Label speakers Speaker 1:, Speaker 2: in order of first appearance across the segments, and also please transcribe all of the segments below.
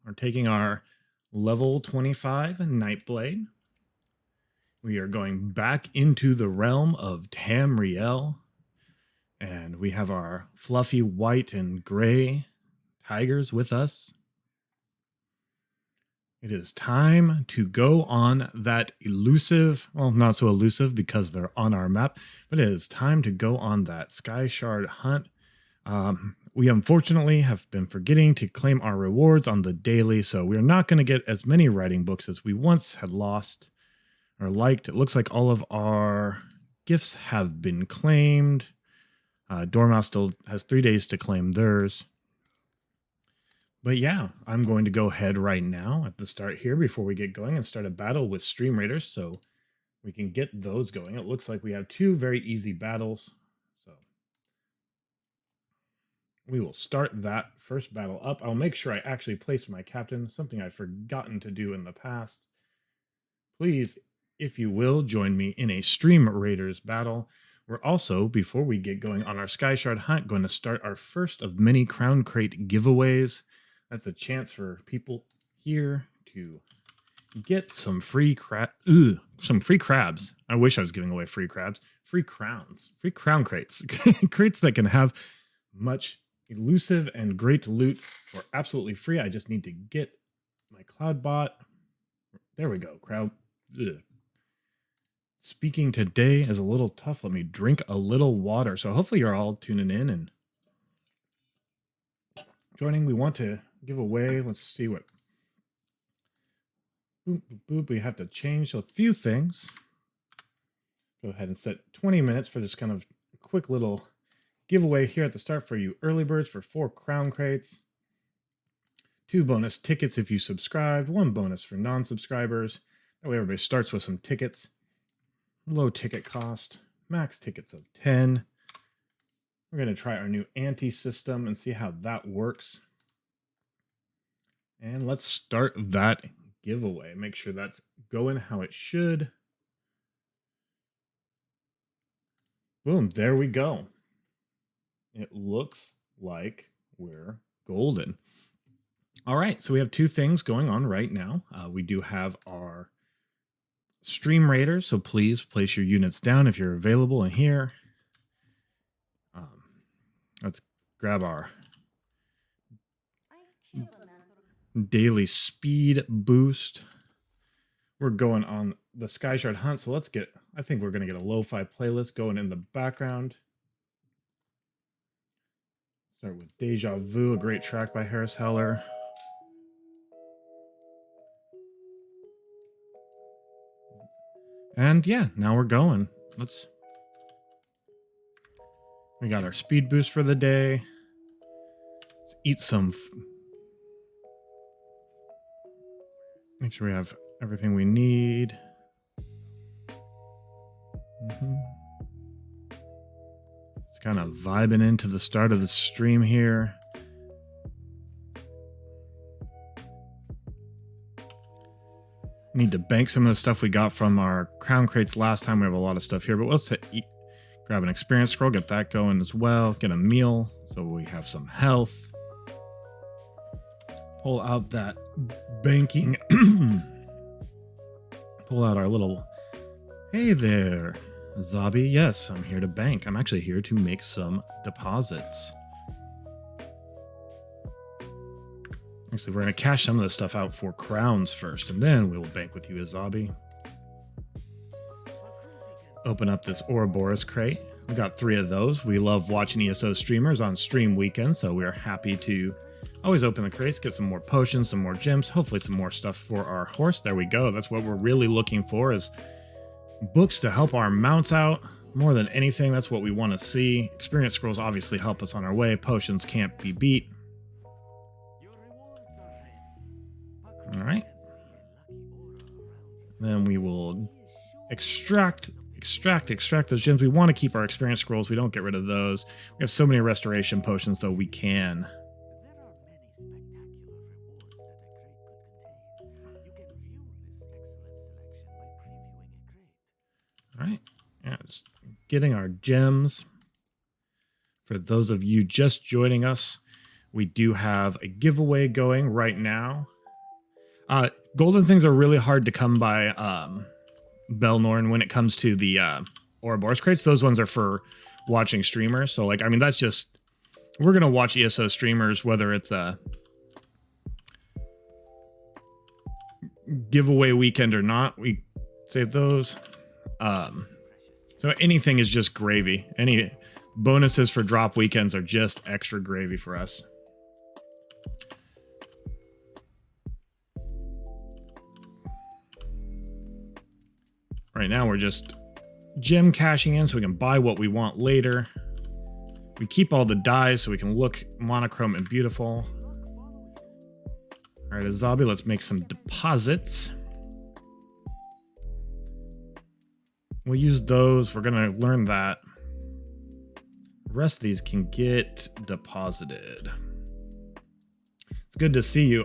Speaker 1: are taking our level 25 Nightblade. We are going back into the realm of Tamriel. And we have our fluffy white and gray tigers with us. It is time to go on that elusive, well, not so elusive because they're on our map, but it is time to go on that Skyshard hunt. We unfortunately have been forgetting to claim our rewards on the daily, so we're not going to get as many writing books as we once had lost or liked. It looks like all of our gifts have been claimed. Dormouse still has 3 days to claim theirs. But yeah, I'm going to go ahead right now at the start here before we get going and start a battle with Stream Raiders so we can get those going. It looks like we have 2 very easy battles. So we will start that first battle up. I'll make sure I actually place my captain, something I've forgotten to do in the past. Please, if you will, join me in a Stream Raiders battle. We're also, before we get going on our Skyshard hunt, going to start our first of many Crown Crate giveaways. That's a chance for people here to get some free crabs. I wish I was giving away free crabs. Free crowns. Free crown crates. Crates that can have much elusive and great loot for absolutely free. I just need to get my cloud bot. There we go. Speaking today is a little tough. Let me drink a little water. So hopefully you're all tuning in and joining. We want to give away. Let's see what. Boop, boop, boop. We have to change a few things. Go ahead and set 20 minutes for this kind of quick little giveaway here at the start for you early birds for 4 crown crates. 2 bonus tickets if you subscribed. 1 bonus for non-subscribers. That way everybody starts with some tickets. Low ticket cost. Max tickets of 10. We're going to try our new anti-system and see how that works. And let's start that giveaway. Make sure that's going how it should. Boom, there we go. It looks like we're golden. All right, so we have 2 things going on right now. We do have our Stream Raiders, so please place your units down if you're available in here. Let's grab our daily speed boost. We're going on the Skyshard hunt, so let's get, I think we're going to get a lo-fi playlist going in the background. Start with Deja Vu, a great track by Harris Heller. And yeah, now we're going. We got our speed boost for the day. Let's eat some. Make sure we have everything we need. Just kind of vibing into the start of the stream here. Need to bank some of the stuff we got from our crown crates last time. We have a lot of stuff here, but let's grab an experience scroll, get that going as well. Get a meal so we have some health. Pull out that banking. Pull out our little, hey there, Zabi. Yes, I'm here to bank. I'm actually here to make some deposits. Actually, we're going to cash some of this stuff out for crowns first, and then we will bank with you, Azabi. Open up this Ouroboros crate. We got 3 of those. We love watching ESO streamers on stream weekends, so we're happy to always open the crates, get some more potions, some more gems, hopefully some more stuff for our horse. There we go. That's what we're really looking for, is books to help our mounts out. More than anything, that's what we want to see. Experience scrolls obviously help us on our way. Potions can't be beat. All right. Then we will extract those gems. We want to keep our experience scrolls. We don't get rid of those. We have so many restoration potions, though we can. All right. Yeah, just getting our gems. For those of you just joining us, we do have a giveaway going right now. Golden things are really hard to come by, Belnorn, when it comes to the Ouroboros crates. Those ones are for watching streamers. So, like, I mean, that's just, we're going to watch ESO streamers, whether it's a giveaway weekend or not. We save those. So anything is just gravy. Any bonuses for drop weekends are just extra gravy for us. Right now we're just gem cashing in so we can buy what we want later. We keep all the dyes so we can look monochrome and beautiful. All right, Azabi, let's make some deposits. We'll use those. We're going to learn that. The rest of these can get deposited. It's good to see you.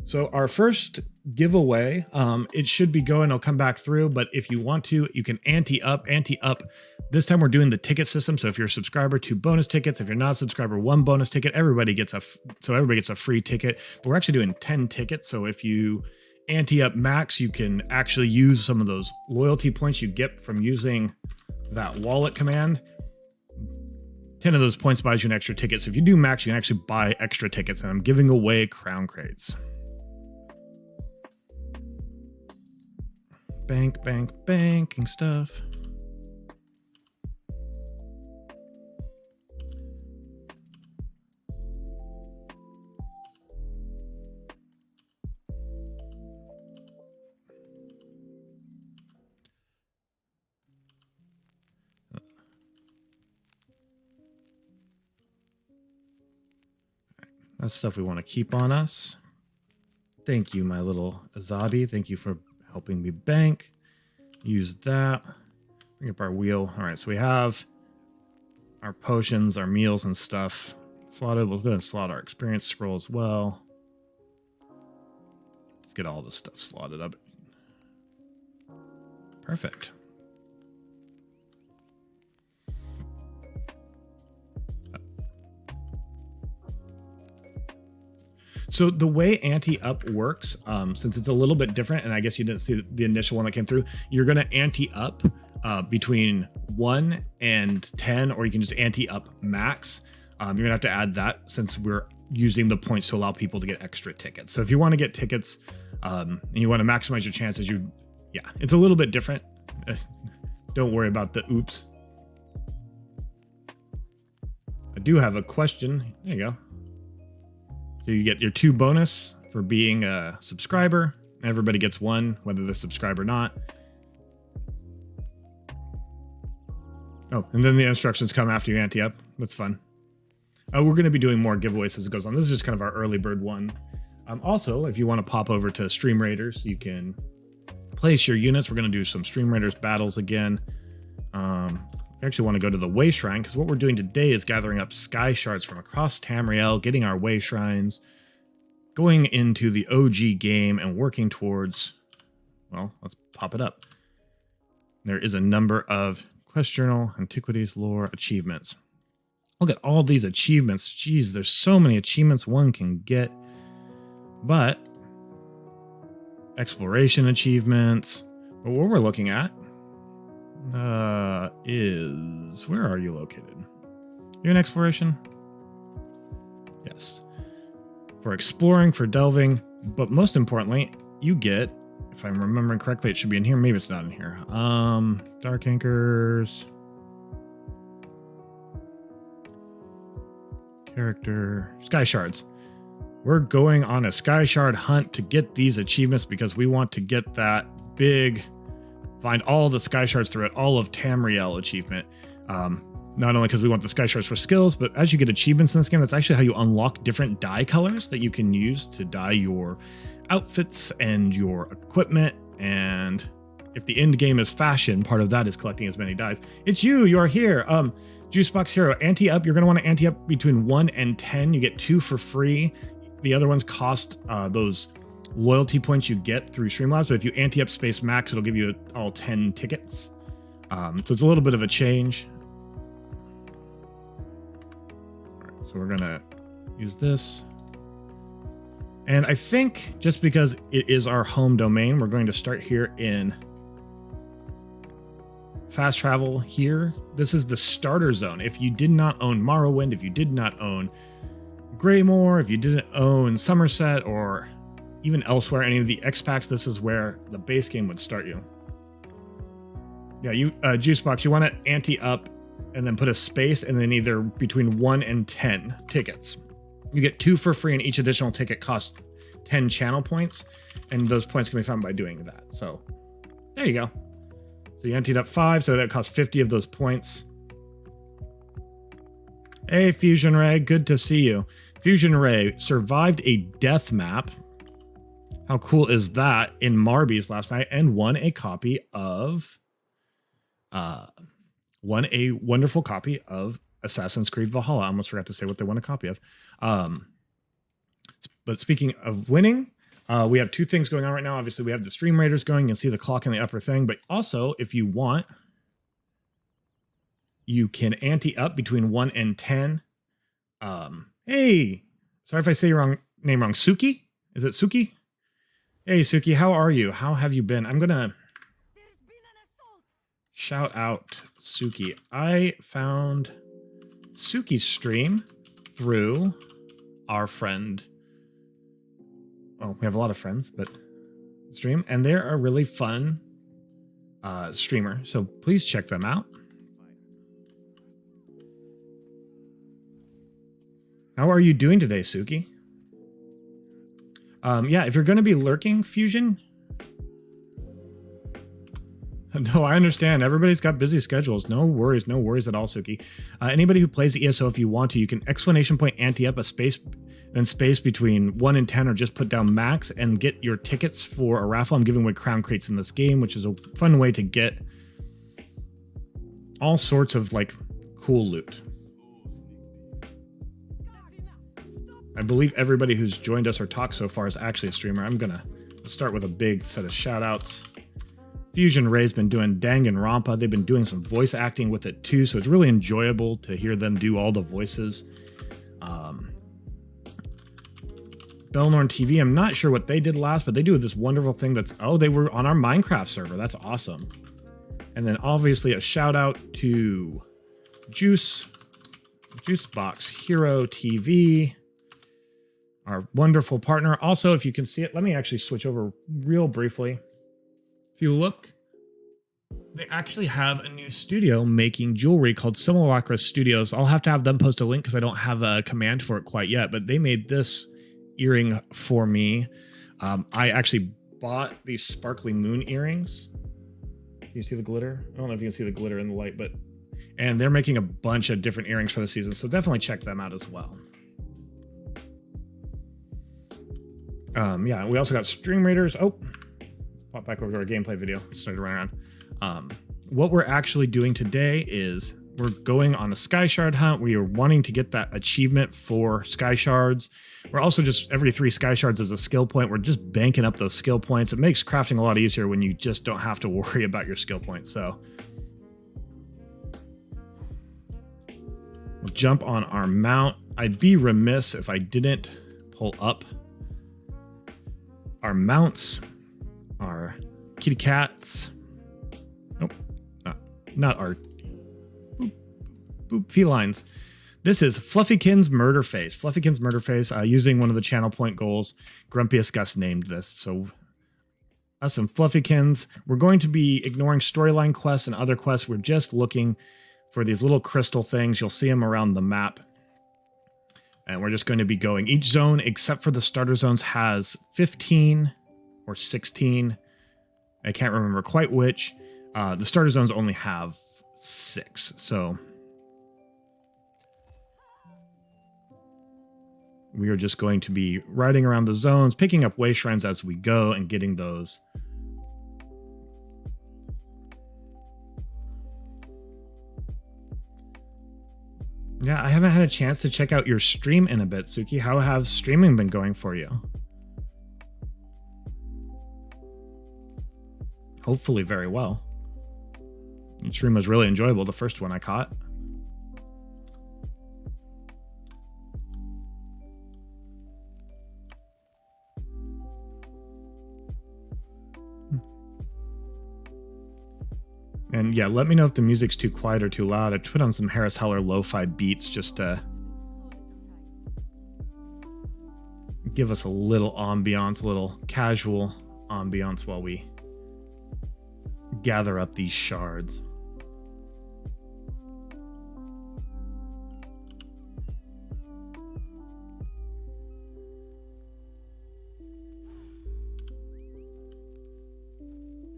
Speaker 1: So our first giveaway, it should be going. I'll come back through, but if you want to, you can ante up. This time we're doing the ticket system. So if you're a subscriber, 2 bonus tickets. If you're not a subscriber, 1 bonus ticket. Everybody gets a free ticket. But we're actually doing 10 tickets. So if you ante up max, you can actually use some of those loyalty points you get from using that wallet command. 10 of those points buys you an extra ticket. So if you do max, you can actually buy extra tickets, and I'm giving away crown crates. Banking stuff. That's stuff we want to keep on us. Thank you, my little Azabi. Thank you for helping me bank. Use that. Bring up our wheel. All right, so we have our potions, our meals and stuff slotted. We'll go and slot our experience scroll as well. Let's get all this stuff slotted up. Perfect. So the way ante up works, since it's a little bit different, and I guess you didn't see the initial one that came through, you're going to ante up between 1 and 10, or you can just ante up max. You're going to have to add that since we're using the points to allow people to get extra tickets. So if you want to get tickets and you want to maximize your chances, it's a little bit different. Don't worry about the oops. I do have a question. There you go. So you get your 2 bonus for being a subscriber. Everybody gets 1, whether they're subscribed or not. Oh, and then the instructions come after you ante up. That's fun. We're going to be doing more giveaways as it goes on. This is just kind of our early bird one. Also, if you want to pop over to Stream Raiders, you can place your units. We're going to do some Stream Raiders battles again. I actually want to go to the Way Shrine, because what we're doing today is gathering up Skyshards from across Tamriel, getting our Way Shrines, going into the OG game, and working towards, well, let's pop it up. There is a number of Quest Journal, Antiquities, Lore, achievements. Look at all these achievements. Jeez, there's so many achievements one can get. But exploration achievements. But what we're looking at is, where are you located? You're in exploration? Yes. For exploring, for delving, but most importantly, you get, if I'm remembering correctly, it should be in here. Maybe it's not in here. Dark Anchors. Character. Skyshards. We're going on a Skyshard hunt to get these achievements because we want to get that big, find all the Skyshards throughout all of Tamriel achievement. Not only because we want the Skyshards for skills, but as you get achievements in this game, that's actually how you unlock different dye colors that you can use to dye your outfits and your equipment. And if the end game is fashion, part of that is collecting as many dyes. It's you're here. Juicebox Hero, ante up. You're going to want to ante up between 1 and 10. You get 2 for free. The other ones cost those loyalty points you get through Streamlabs, but if you ante up space max, it'll give you all 10 tickets. So it's a little bit of a change. All right, so we're gonna use this. And I think just because it is our home domain, we're going to start here in fast travel here. This is the starter zone. If you did not own Morrowind, if you did not own Greymore, if you didn't own Somerset or even elsewhere, any of the X packs, this is where the base game would start you. Yeah, you Juicebox, you want to ante up and then put a space and then either between 1 and 10 tickets. You get 2 for free, and each additional ticket costs 10 channel points, and those points can be found by doing that. So there you go. So you emptied up 5, so that costs 50 of those points. Hey, Fusion Ray, good to see you. Fusion Ray survived a death map. How cool is that in Marby's last night, and won a copy of won a wonderful copy of Assassin's Creed Valhalla. I almost forgot to say what they won a copy of. But speaking of winning, we have 2 things going on right now. Obviously, we have the Stream Raiders going. You'll see the clock in the upper thing. But also, if you want, you can ante up between 1 and 10. Hey, sorry if I say your name wrong. Suki? Is it Suki? Hey, Suki, how are you? How have you been? I'm going to shout out Suki. I found Suki's stream through our friend. Oh, we have a lot of friends, but stream, and they're a really fun streamer. So please check them out. How are you doing today, Suki? Yeah, if you're going to be lurking, Fusion. No, I understand. Everybody's got busy schedules. No worries at all, Suki. Anybody who plays ESO, if you want to, you can exclamation point ante up a space and space between 1 and 10, or just put down max and get your tickets for a raffle. I'm giving away crown crates in this game, which is a fun way to get all sorts of like cool loot. I believe everybody who's joined us or talked so far is actually a streamer. I'm gonna start with a big set of shout outs. Fusion Ray's been doing Danganronpa. They've been doing some voice acting with it too, so it's really enjoyable to hear them do all the voices. Belnorn TV, I'm not sure what they did last, but they do this wonderful thing that's, oh, they were on our Minecraft server. That's awesome. And then obviously a shout out to Juicebox Hero TV, our wonderful partner. Also, if you can see it, let me actually switch over real briefly. If you look, they actually have a new studio making jewelry called Simulacra Studios. I'll have to have them post a link because I don't have a command for it quite yet, but they made this earring for me. I actually bought these sparkly moon earrings. Can you see the glitter? I don't know if you can see the glitter in the light, and they're making a bunch of different earrings for the season, so definitely check them out as well. Yeah, we also got Stream Raiders. Oh, let's pop back over to our gameplay video. Started running around. What we're actually doing today is we're going on a Skyshard hunt. We are wanting to get that achievement for Skyshards. We're also just, every 3 Skyshards is a skill point. We're just banking up those skill points. It makes crafting a lot easier when you just don't have to worry about your skill points. So we'll jump on our mount. I'd be remiss if I didn't pull up our mounts, our kitty cats. Nope, not our boop felines. This is Fluffykins Murderface. Fluffykins Murderface, using one of the channel point goals. Grumpiest Gus named this. So us and Fluffykins, we're going to be ignoring storyline quests and other quests. We're just looking for these little crystal things. You'll see them around the map. And we're just going to be going. Each zone, except for the starter zones, has 15 or 16. I can't remember quite which. The starter zones only have 6. So we are just going to be riding around the zones, picking up way shrines as we go and getting those. Yeah, I haven't had a chance to check out your stream in a bit, Suki. How have streaming been going for you? Hopefully very well. Your stream was really enjoyable, the first one I caught. And yeah, let me know if the music's too quiet or too loud. I put on some Harris Heller lo-fi beats just to give us a little ambiance, a little casual ambiance while we gather up these shards.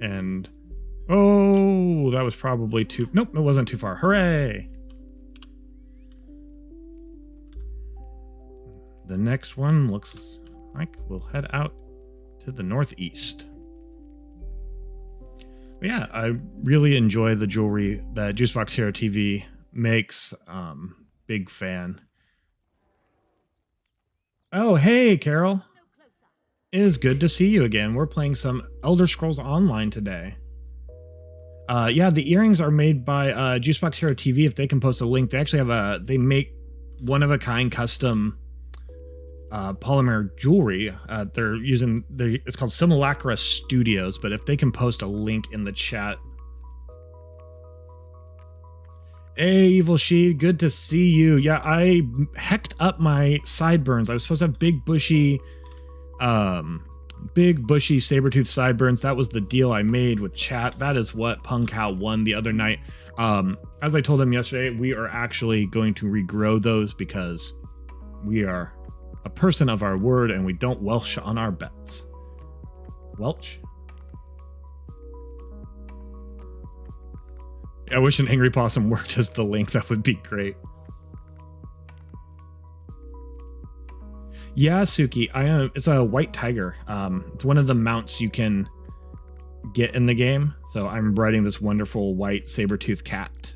Speaker 1: And oh, that was probably too... Nope, it wasn't too far. Hooray! The next one looks like we'll head out to the northeast. But yeah, I really enjoy the jewelry that Juicebox Hero TV makes. Big fan. Oh, hey, Carol. It is good to see you again. We're playing some Elder Scrolls Online today. Yeah, the earrings are made by Juicebox Hero TV. If they can post a link, they actually have they make one-of-a-kind custom polymer jewelry. It's called Simulacra Studios, but if they can post a link in the chat. Hey, Evil She, good to see you. Yeah, I hecked up my sideburns. I was supposed to have big bushy saber-tooth sideburns. That was the deal I made with chat. That is what Punk Cow won the other night. As I told him yesterday, we are actually going to regrow those because we are a person of our word and we don't welch on our bets. Welch? I wish an Angry Possum worked as the link. That would be great. Yeah, Suki, it's a white tiger. It's one of the mounts you can get in the game. So I'm riding this wonderful white saber-tooth cat.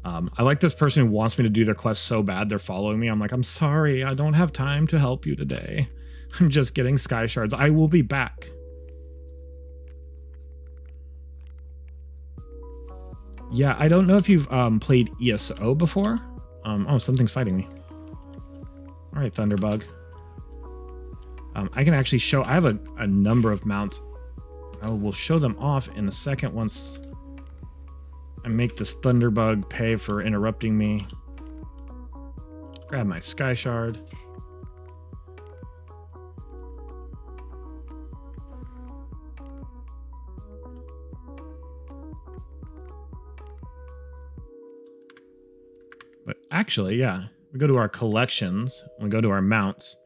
Speaker 1: I like this person who wants me to do their quest so bad they're following me. I'm like, I'm sorry, I don't have time to help you today. I'm just getting Skyshards. I will be back. Yeah, I don't know if you've played ESO before. Oh, something's fighting me. All right, Thunderbug. I can actually show, I have a number of mounts. I will show them off in a second once I make this Thunderbug pay for interrupting me. Grab my Skyshard. But actually, yeah, we go to our collections, we go to our mounts.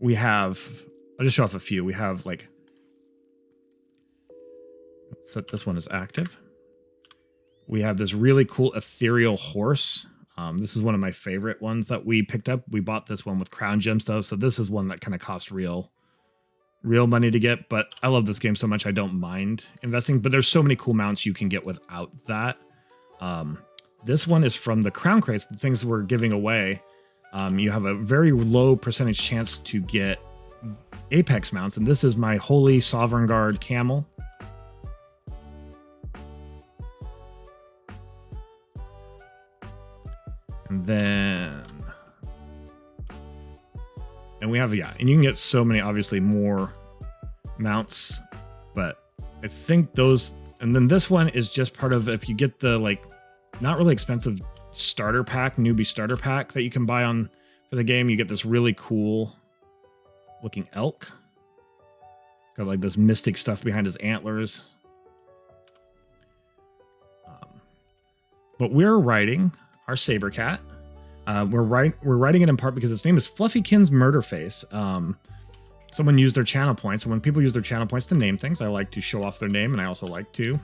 Speaker 1: We have, I'll just show off a few. We have like, set this one as active. We have this really cool ethereal horse. This is one of my favorite ones that we picked up. We bought this one with crown gem stuff. So this is one that kind of costs real money to get, but I love this game so much I don't mind investing. But there's so many cool mounts you can get without that. This one is from the crown crates, the things we're giving away. You have a very low percentage chance to get Apex mounts, and this is my Holy Sovereign Guard camel. And then, and we have, yeah, and you can get so many, obviously, more mounts, but I think those, and then this one is just part of, if you get the, like, not really expensive starter pack, newbie starter pack that you can buy on for the game, you get this really cool looking elk. Got like this mystic stuff behind his antlers. But we're riding our saber cat. We're riding it in part because its name is Fluffykins Murderface. Someone used their channel points, and when people use their channel points to name things, I like to show off their name, and I also like to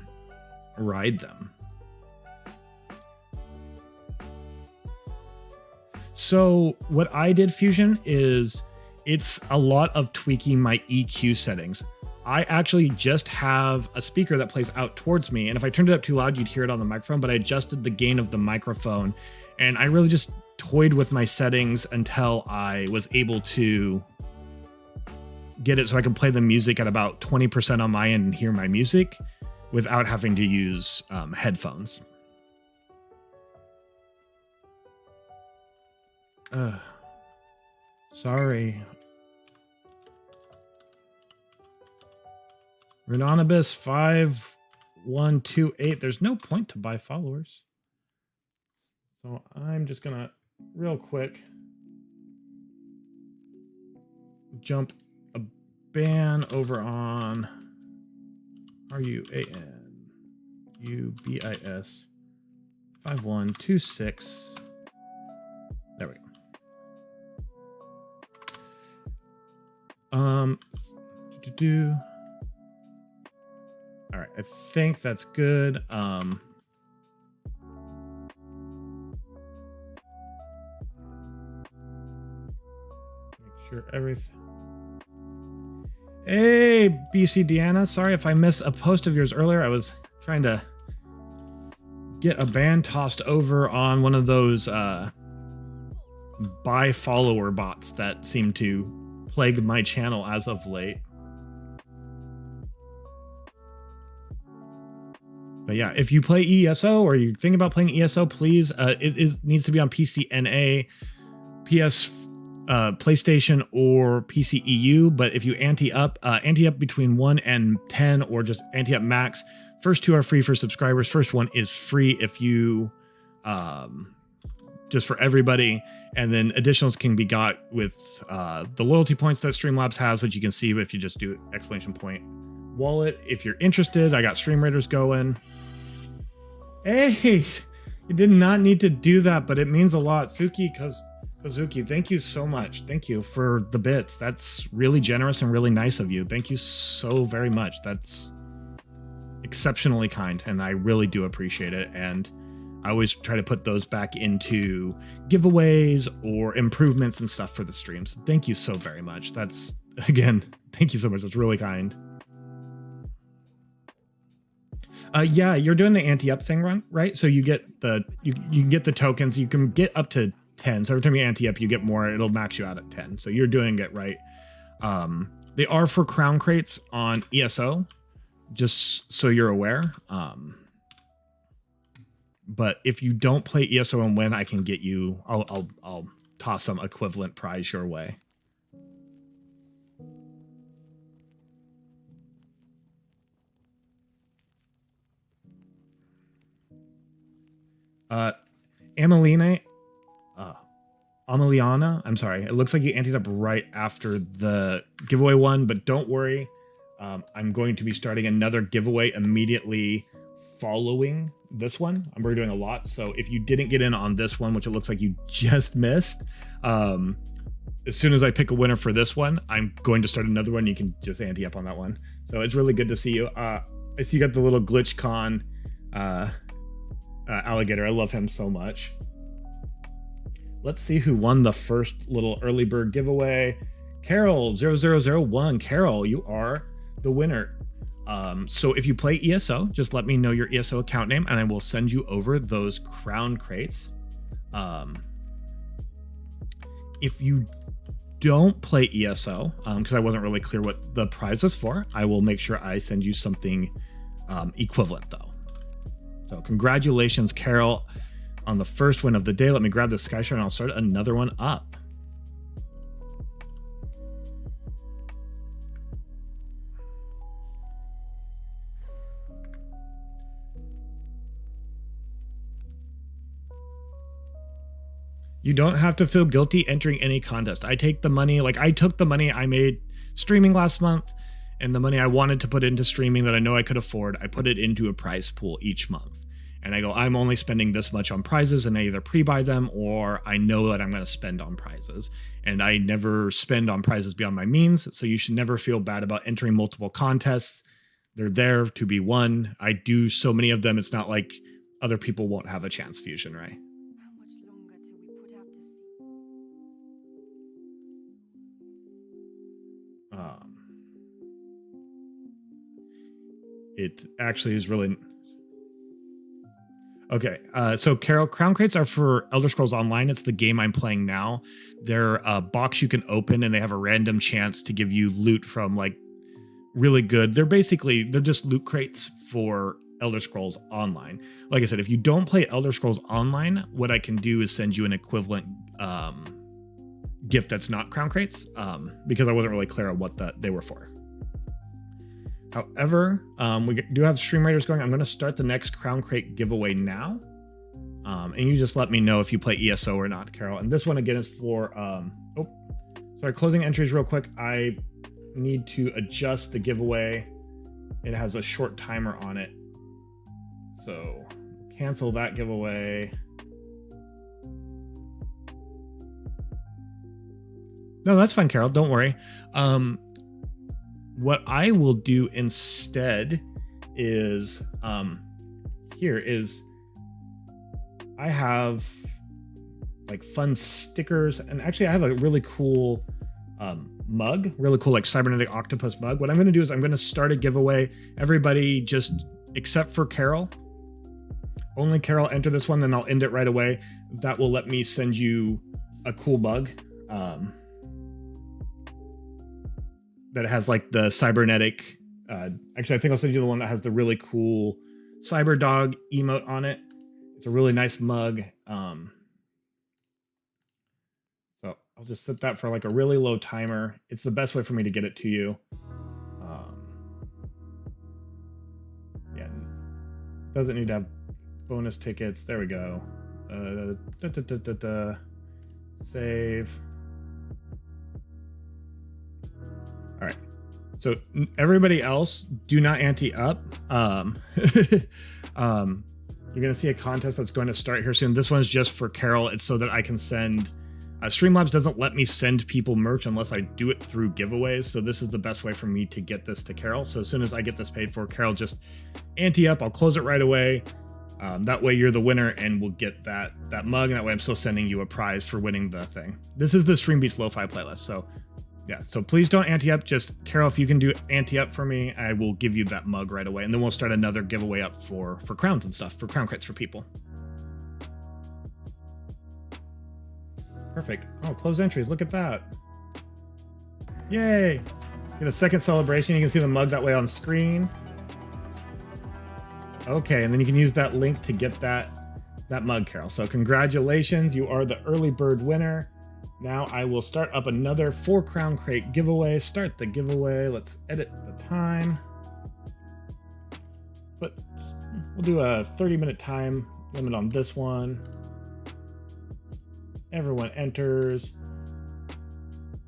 Speaker 1: ride them. So what I did, Fusion, is it's a lot of tweaking my EQ settings. I actually just have a speaker that plays out towards me, and if I turned it up too loud, you'd hear it on the microphone, but I adjusted the gain of the microphone, and I really just toyed with my settings until I was able to get it so I can play the music at about 20% on my end and hear my music without having to use headphones. Sorry. Renonibus 5 128. There's no point to buy followers. So I'm just going to real quick jump a ban over on RUANUBIS 5126. There we go. All right, I think that's good. Make sure everything. Hey, BC Deanna. Sorry if I missed a post of yours earlier. I was trying to get a ban tossed over on one of those buy follower bots that seem to plague my channel as of late. But yeah, if you play ESO or you think about playing ESO, please, needs to be on PCNA, PS, PlayStation, or PC EU. But if you ante up between 1 and 10, or just ante up max, first 2 are free for subscribers. First one is free if you, just for everybody. And then additionals can be got with the loyalty points that Streamlabs has, which you can see if you just do exclamation point wallet. If you're interested, I got Stream Raiders going. Hey, you did not need to do that, but it means a lot. Kazuki, thank you so much. Thank you for the bits. That's really generous and really nice of you. Thank you so very much. That's exceptionally kind, and I really do appreciate it. And I always try to put those back into giveaways or improvements and stuff for the streams. Thank you so very much. That's, again, thank you so much. That's really kind. Yeah, you're doing the ante-up thing, right? So you get the you can get the tokens. You can get up to 10. So every time you ante-up, you get more. It'll max you out at 10. So you're doing it right. They are for crown crates on ESO, just so you're aware. But if you don't play ESO and win, I can get you. I'll toss some equivalent prize your way. Ameliana, I'm sorry. It looks like you anteed up right after the giveaway one, but don't worry. I'm going to be starting another giveaway immediately following this one. We're doing a lot. So if you didn't get in on this one, which it looks like you just missed, as soon as I pick a winner for this one, I'm going to start another one. You can just ante up on that one. So it's really good to see you. I see you got the little GlitchCon alligator. I love him so much. Let's see who won the first little early bird giveaway. Carol 0001. Carol, you are the winner. So if you play ESO, just let me know your ESO account name and I will send you over those crown crates. If you don't play ESO, because I wasn't really clear what the prize was for, I will make sure I send you something equivalent though. So congratulations, Carol, on the first win of the day. Let me grab the Skyshard and I'll start another one up. You don't have to feel guilty entering any contest. I take the money, like I took the money I made streaming last month and the money I wanted to put into streaming that I know I could afford, I put it into a prize pool each month. And I go, I'm only spending this much on prizes, and I either pre-buy them or I know that I'm going to spend on prizes. And I never spend on prizes beyond my means, so you should never feel bad about entering multiple contests. They're there to be won. I do so many of them, it's not like other people won't have a chance, Fusion, right?
Speaker 2: How much longer till we put out to sea?
Speaker 1: It actually is really... Okay, so Carol, crown crates are for Elder Scrolls Online. It's the game I'm playing now. They're a box you can open and they have a random chance to give you loot from like really good. They're just loot crates for Elder Scrolls Online. Like I said, if you don't play Elder Scrolls Online, what I can do is send you an equivalent gift that's not crown crates, because I wasn't really clear on what they were for. However, we do have Stream Raiders going. I'm going to start the next Crown Crate giveaway now. And you just let me know if you play ESO or not, Carol. And this one again is for, sorry, closing entries real quick. I need to adjust the giveaway. It has a short timer on it. So cancel that giveaway. No, that's fine, Carol. Don't worry. What I will do instead is, here is, I have like fun stickers, and actually I have a really cool mug, really cool like cybernetic octopus mug. What I'm going to do is I'm going to start a giveaway. Everybody just, except for Carol, only Carol enter this one, then I'll end it right away. That will let me send you a cool mug that has like the cybernetic, actually I think I'll send you the one that has the really cool cyber dog emote on it. It's a really nice mug. So I'll just set that for like a really low timer. It's the best way for me to get it to you. Yeah, doesn't need to have bonus tickets. There we go. Save. All right. So everybody else, do not ante up. You're going to see a contest that's going to start here soon. This one's just for Carol. It's so that I can send... Streamlabs doesn't let me send people merch unless I do it through giveaways. So this is the best way for me to get this to Carol. So as soon as I get this paid for, Carol, just ante up. I'll close it right away. That way you're the winner and we'll get that mug. And that way I'm still sending you a prize for winning the thing. This is the Stream Beats Lo-Fi playlist. So yeah, so please don't ante up. Just, Carol, if you can do ante up for me, I will give you that mug right away. And then we'll start another giveaway up for crowns and stuff, for crown crates for people. Perfect. Oh, close entries. Look at that. Yay. Get a second celebration. You can see the mug that way on screen. Okay, and then you can use that link to get that mug, Carol. So congratulations. You are the early bird winner. Now I will start up another 4 crown crate giveaway. Start the giveaway. Let's edit the time. But we'll do a 30-minute time limit on this one. Everyone enters.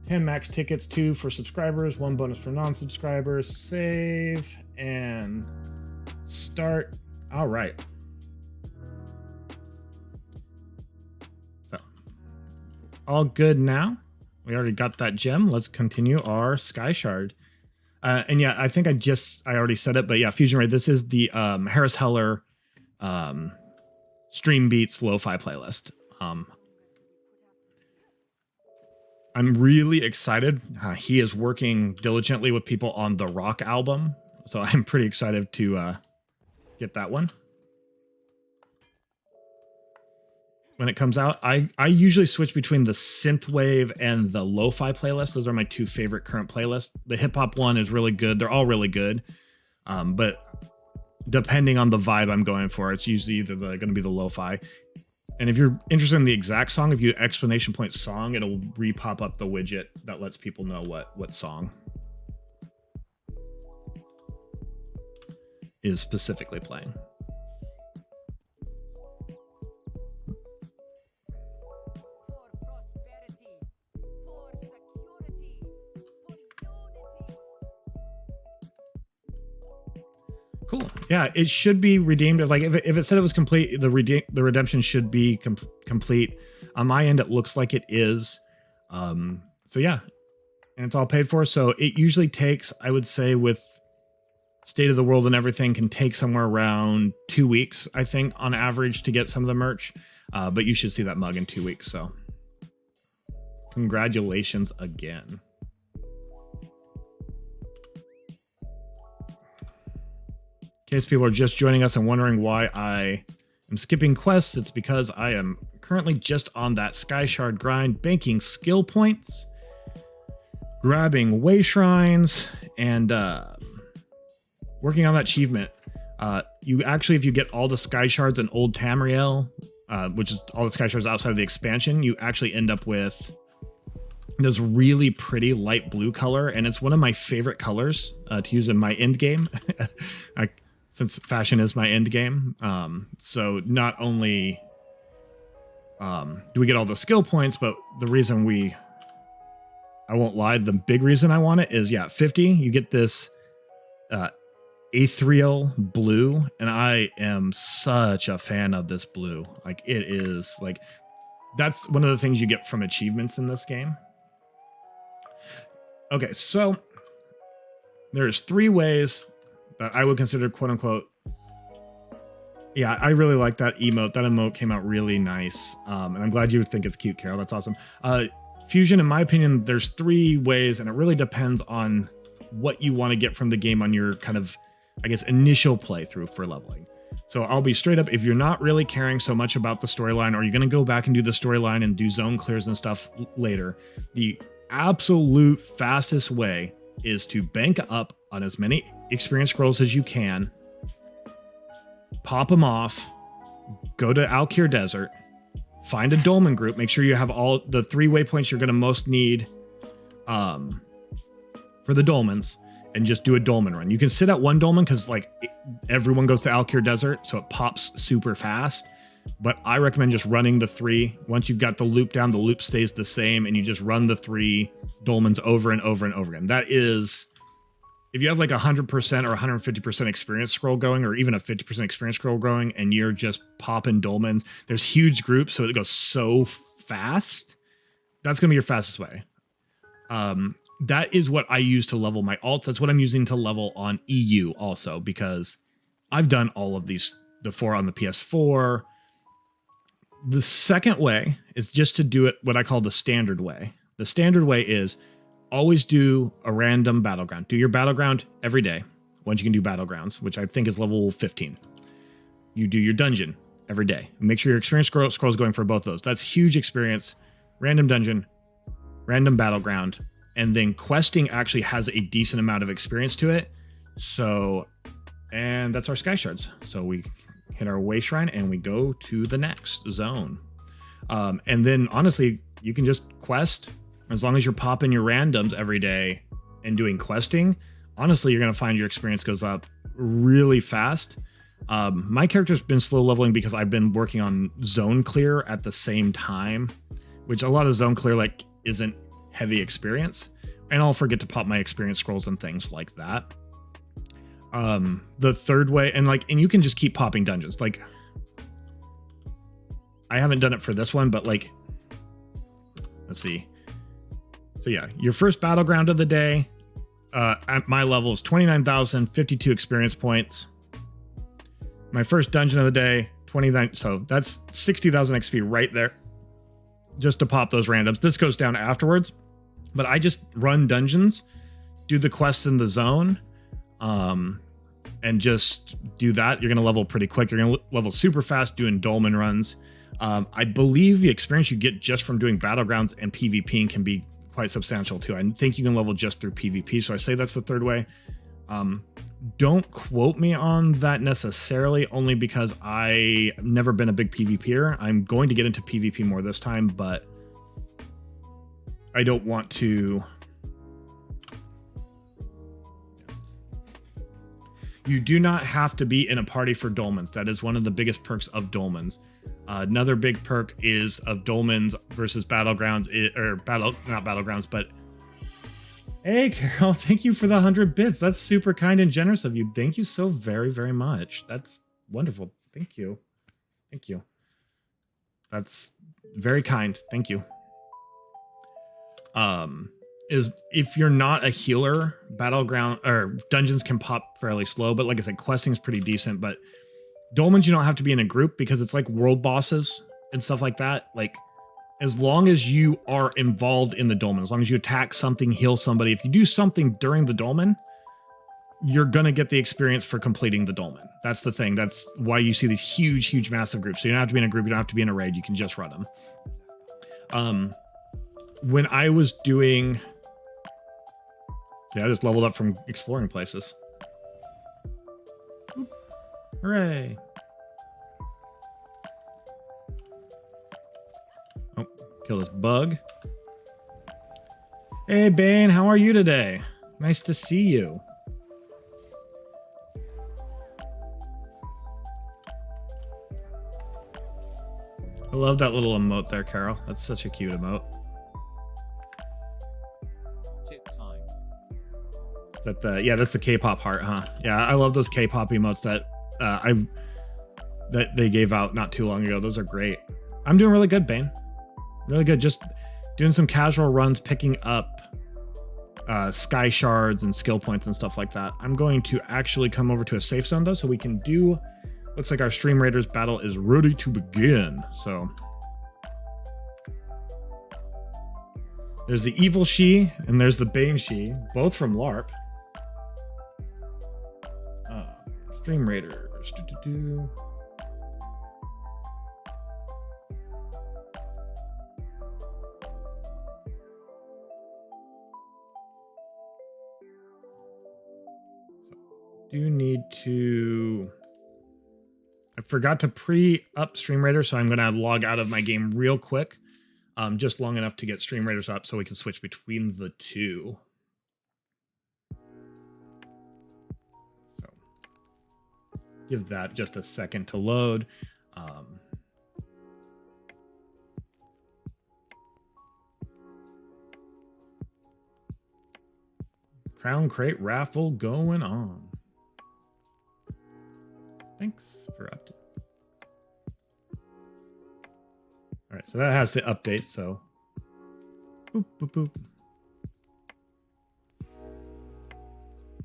Speaker 1: 10 max tickets, 2 for subscribers, 1 bonus for non-subscribers. Save and start. All right. All good now. We already got that gem. Let's continue our Skyshard. And yeah, I think I already said it, but yeah, Fusion Raid. This is the Harris Heller Stream Beats Lo-Fi playlist. I'm really excited. He is working diligently with people on the Rock album, so I'm pretty excited to get that one. When it comes out, I usually switch between the synthwave and the lo-fi playlist. Those are my 2 favorite current playlists. The hip-hop one is really good. They're all really good. But depending on the vibe I'm going for, it's usually either going to be the lo-fi. And if you're interested in the exact song, if you exclamation point song, it'll re-pop up the widget that lets people know what song is specifically playing. Cool. Yeah, it should be redeemed. Like if it said it was complete, the redemption should be complete. On my end, it looks like it is. So yeah, and it's all paid for. So it usually takes, I would say, with State of the World and everything, can take somewhere around 2 weeks, I think, on average, to get some of the merch. But you should see that mug in 2 weeks. So congratulations again. In case people are just joining us and wondering why I am skipping quests, it's because I am currently just on that Skyshard grind, banking skill points, grabbing way shrines, and working on that achievement. You actually, if you get all the Skyshards in Old Tamriel, which is all the Skyshards outside of the expansion, you actually end up with this really pretty light blue color, and it's one of my favorite colors to use in my end game. Since fashion is my end game. So not only do we get all the skill points, but the reason I won't lie, the big reason I want it is, 50, you get this ethereal blue, and I am such a fan of this blue. Like, it is, like, that's one of the things you get from achievements in this game. Okay, so there's 3 ways that I would consider, quote unquote. Yeah, I really like that emote. That emote came out really nice. And I'm glad you think it's cute, Carol. That's awesome. Fusion, in my opinion, there's 3 ways, and it really depends on what you want to get from the game on your kind of, I guess, initial playthrough for leveling. So I'll be straight up, if you're not really caring so much about the storyline, or you're going to go back and do the storyline and do zone clears and stuff later, the absolute fastest way is to bank up on as many experience scrolls as you can, pop them off, go to Alkir Desert, find a dolmen group, make sure you have all the 3 waypoints you're going to most need for the dolmens, and just do a dolmen run. You can sit at one dolmen because, like, everyone goes to Alkir Desert, so it pops super fast. But I recommend just running the 3. Once you've got the loop down, the loop stays the same, and you just run the 3 dolmens over and over and over again. That is, if you have like 100% or 150% experience scroll going, or even a 50% experience scroll going, and you're just popping dolmens, there's huge groups, so it goes so fast. That's going to be your fastest way. That is what I use to level my alts. That's what I'm using to level on EU also, because I've done all of these before on the PS4. The second way is just to do it what I call the standard way. The standard way is always do a random battleground. Do your battleground every day once you can do battlegrounds, which I think is level 15. You do your dungeon every day. Make sure your experience scroll is going for both those. That's huge experience. Random dungeon, random battleground, and then questing actually has a decent amount of experience to it. So, and that's our Skyshards. So we hit our way shrine and we go to the next zone. And then honestly, you can just quest as long as you're popping your randoms every day and doing questing. Honestly, you're going to find your experience goes up really fast. My character's been slow leveling because I've been working on zone clear at the same time, which a lot of zone clear like isn't heavy experience, and I'll forget to pop my experience scrolls and things like that. The third way, and you can just keep popping dungeons. Like, I haven't done it for this one, but like, let's see. So yeah, your first battleground of the day, at my level is 29,052 experience points. My first dungeon of the day, 29. So that's 60,000 XP right there, just to pop those randoms. This goes down afterwards, but I just run dungeons, do the quests in the zone, and just do that. You're going to level pretty quick. You're going to level super fast doing dolmen runs. I believe the experience you get just from doing battlegrounds and PvPing can be quite substantial too. I think you can level just through PvP. So I say that's the third way. Don't quote me on that necessarily, only because I've never been a big PvPer. I'm going to get into PvP more this time, but I don't want to. You do not have to be in a party for dolmens. That is one of the biggest perks of dolmens. Another big perk is of dolmens versus battlegrounds, not battlegrounds, but hey, Carol, thank you for the 100 bits. That's super kind and generous of you. Thank you so very, very much. That's wonderful. Thank you. Thank you. That's very kind. Thank you. Is if you're not a healer, battleground or dungeons can pop fairly slow, but like I said, questing is pretty decent. But dolmens, you don't have to be in a group because it's like world bosses and stuff like that. Like, as long as you are involved in the dolmen, as long as you attack something, heal somebody, if you do something during the dolmen, you're gonna get the experience for completing the dolmen. That's the thing. That's why you see these huge, massive groups. So you don't have to be in a group, you don't have to be in a raid, you can just run them. When I was doing, I just leveled up from exploring places. Hooray. Oh, kill this bug. Hey, Bane, how are you today? Nice to see you. I love that little emote there, Carol. That's such a cute emote. That's the K-pop heart, huh? Yeah, I love those K-pop emotes that that they gave out not too long ago. Those are great. I'm doing really good, Bane. Really good. Just doing some casual runs, picking up sky shards and skill points and stuff like that. I'm going to actually come over to a safe zone though, so we can do. Looks like our Stream Raiders battle is ready to begin. So there's the Evil She and there's the Bane She, both from LARP. Stream Raiders. Do need to. I forgot to pre-up Stream Raiders, so I'm going to log out of my game real quick, just long enough to get Stream Raiders up so we can switch between the two. So give that just a second to load. Crown Crate raffle going on. Thanks for update. All right, so that has to update. So, boop, boop, boop.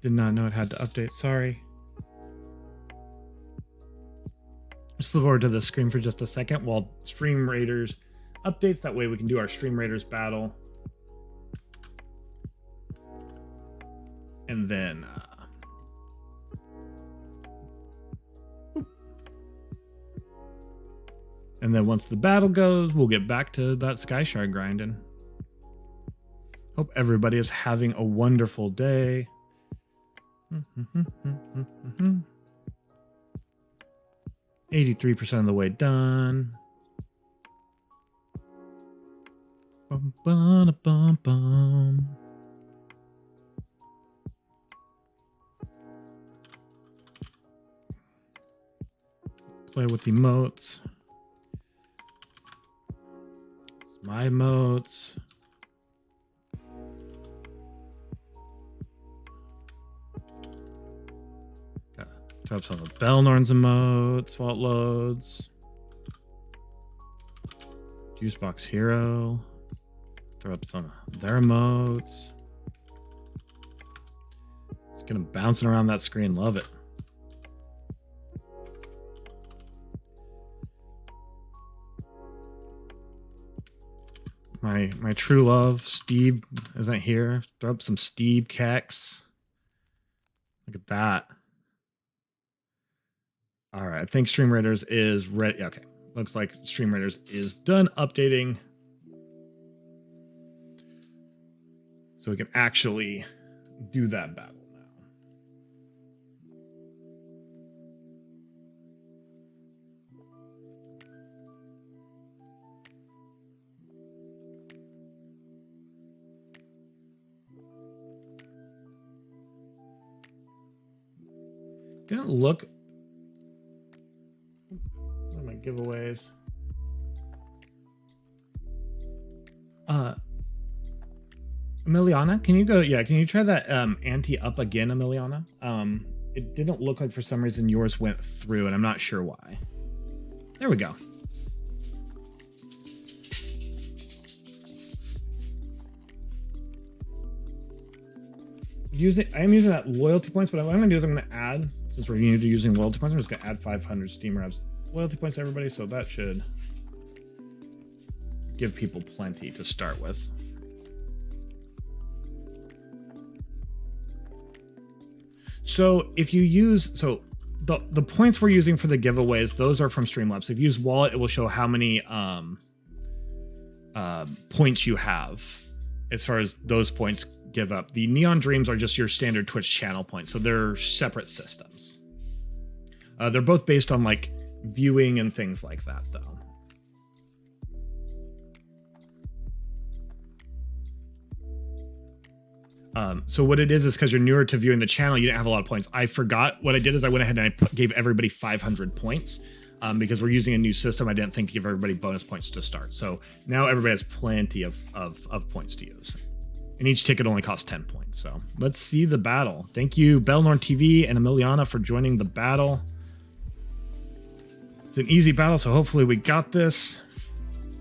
Speaker 1: Did not know it had to update. Sorry. Just flip over to the screen for just a second while Stream Raiders updates. That way we can do our Stream Raiders battle. And then once the battle goes, we'll get back to that Skyshard grinding. Hope everybody is having a wonderful day. 83% of the way done. Bum, bum, bum, bum. Play with emotes. My emotes. Gotta throw up some of Belnorn's emotes while it loads. Juicebox Hero. Throw up some of their emotes. It's gonna bouncing around that screen. Love it. My true love, Steve, isn't here. Throw up some Steve Kex. Look at that. All right, I think Stream Raiders is ready. Okay, looks like Stream Raiders is done updating. So we can actually do that battle now. Didn't look. What are my giveaways? Emiliana, can you go? Yeah, can you try that ante up again, Emiliana? It didn't look like for some reason yours went through, and I'm not sure why. There we go. I am using that loyalty points, but what I'm gonna do is I'm gonna add, since we're new to using loyalty points, I'm just gonna add 500 Steam Labs loyalty points to everybody, so that should give people plenty to start with. So if you use, so the points we're using for the giveaways, those are from Streamlabs. If you use Wallet, it will show how many points you have as far as those points give up. The Neon Dreams are just your standard Twitch channel points, so they're separate systems. They're both based on like viewing and things like that, though. So what it is because you're newer to viewing the channel, you didn't have a lot of points. I forgot what I did is I went ahead and I gave everybody 500 points because we're using a new system. I didn't think to give everybody bonus points to start. So now everybody has plenty of points to use. And each ticket only costs 10 points. So let's see the battle. Thank you, Belnorn TV and Emiliana for joining the battle. It's an easy battle, so hopefully we got this.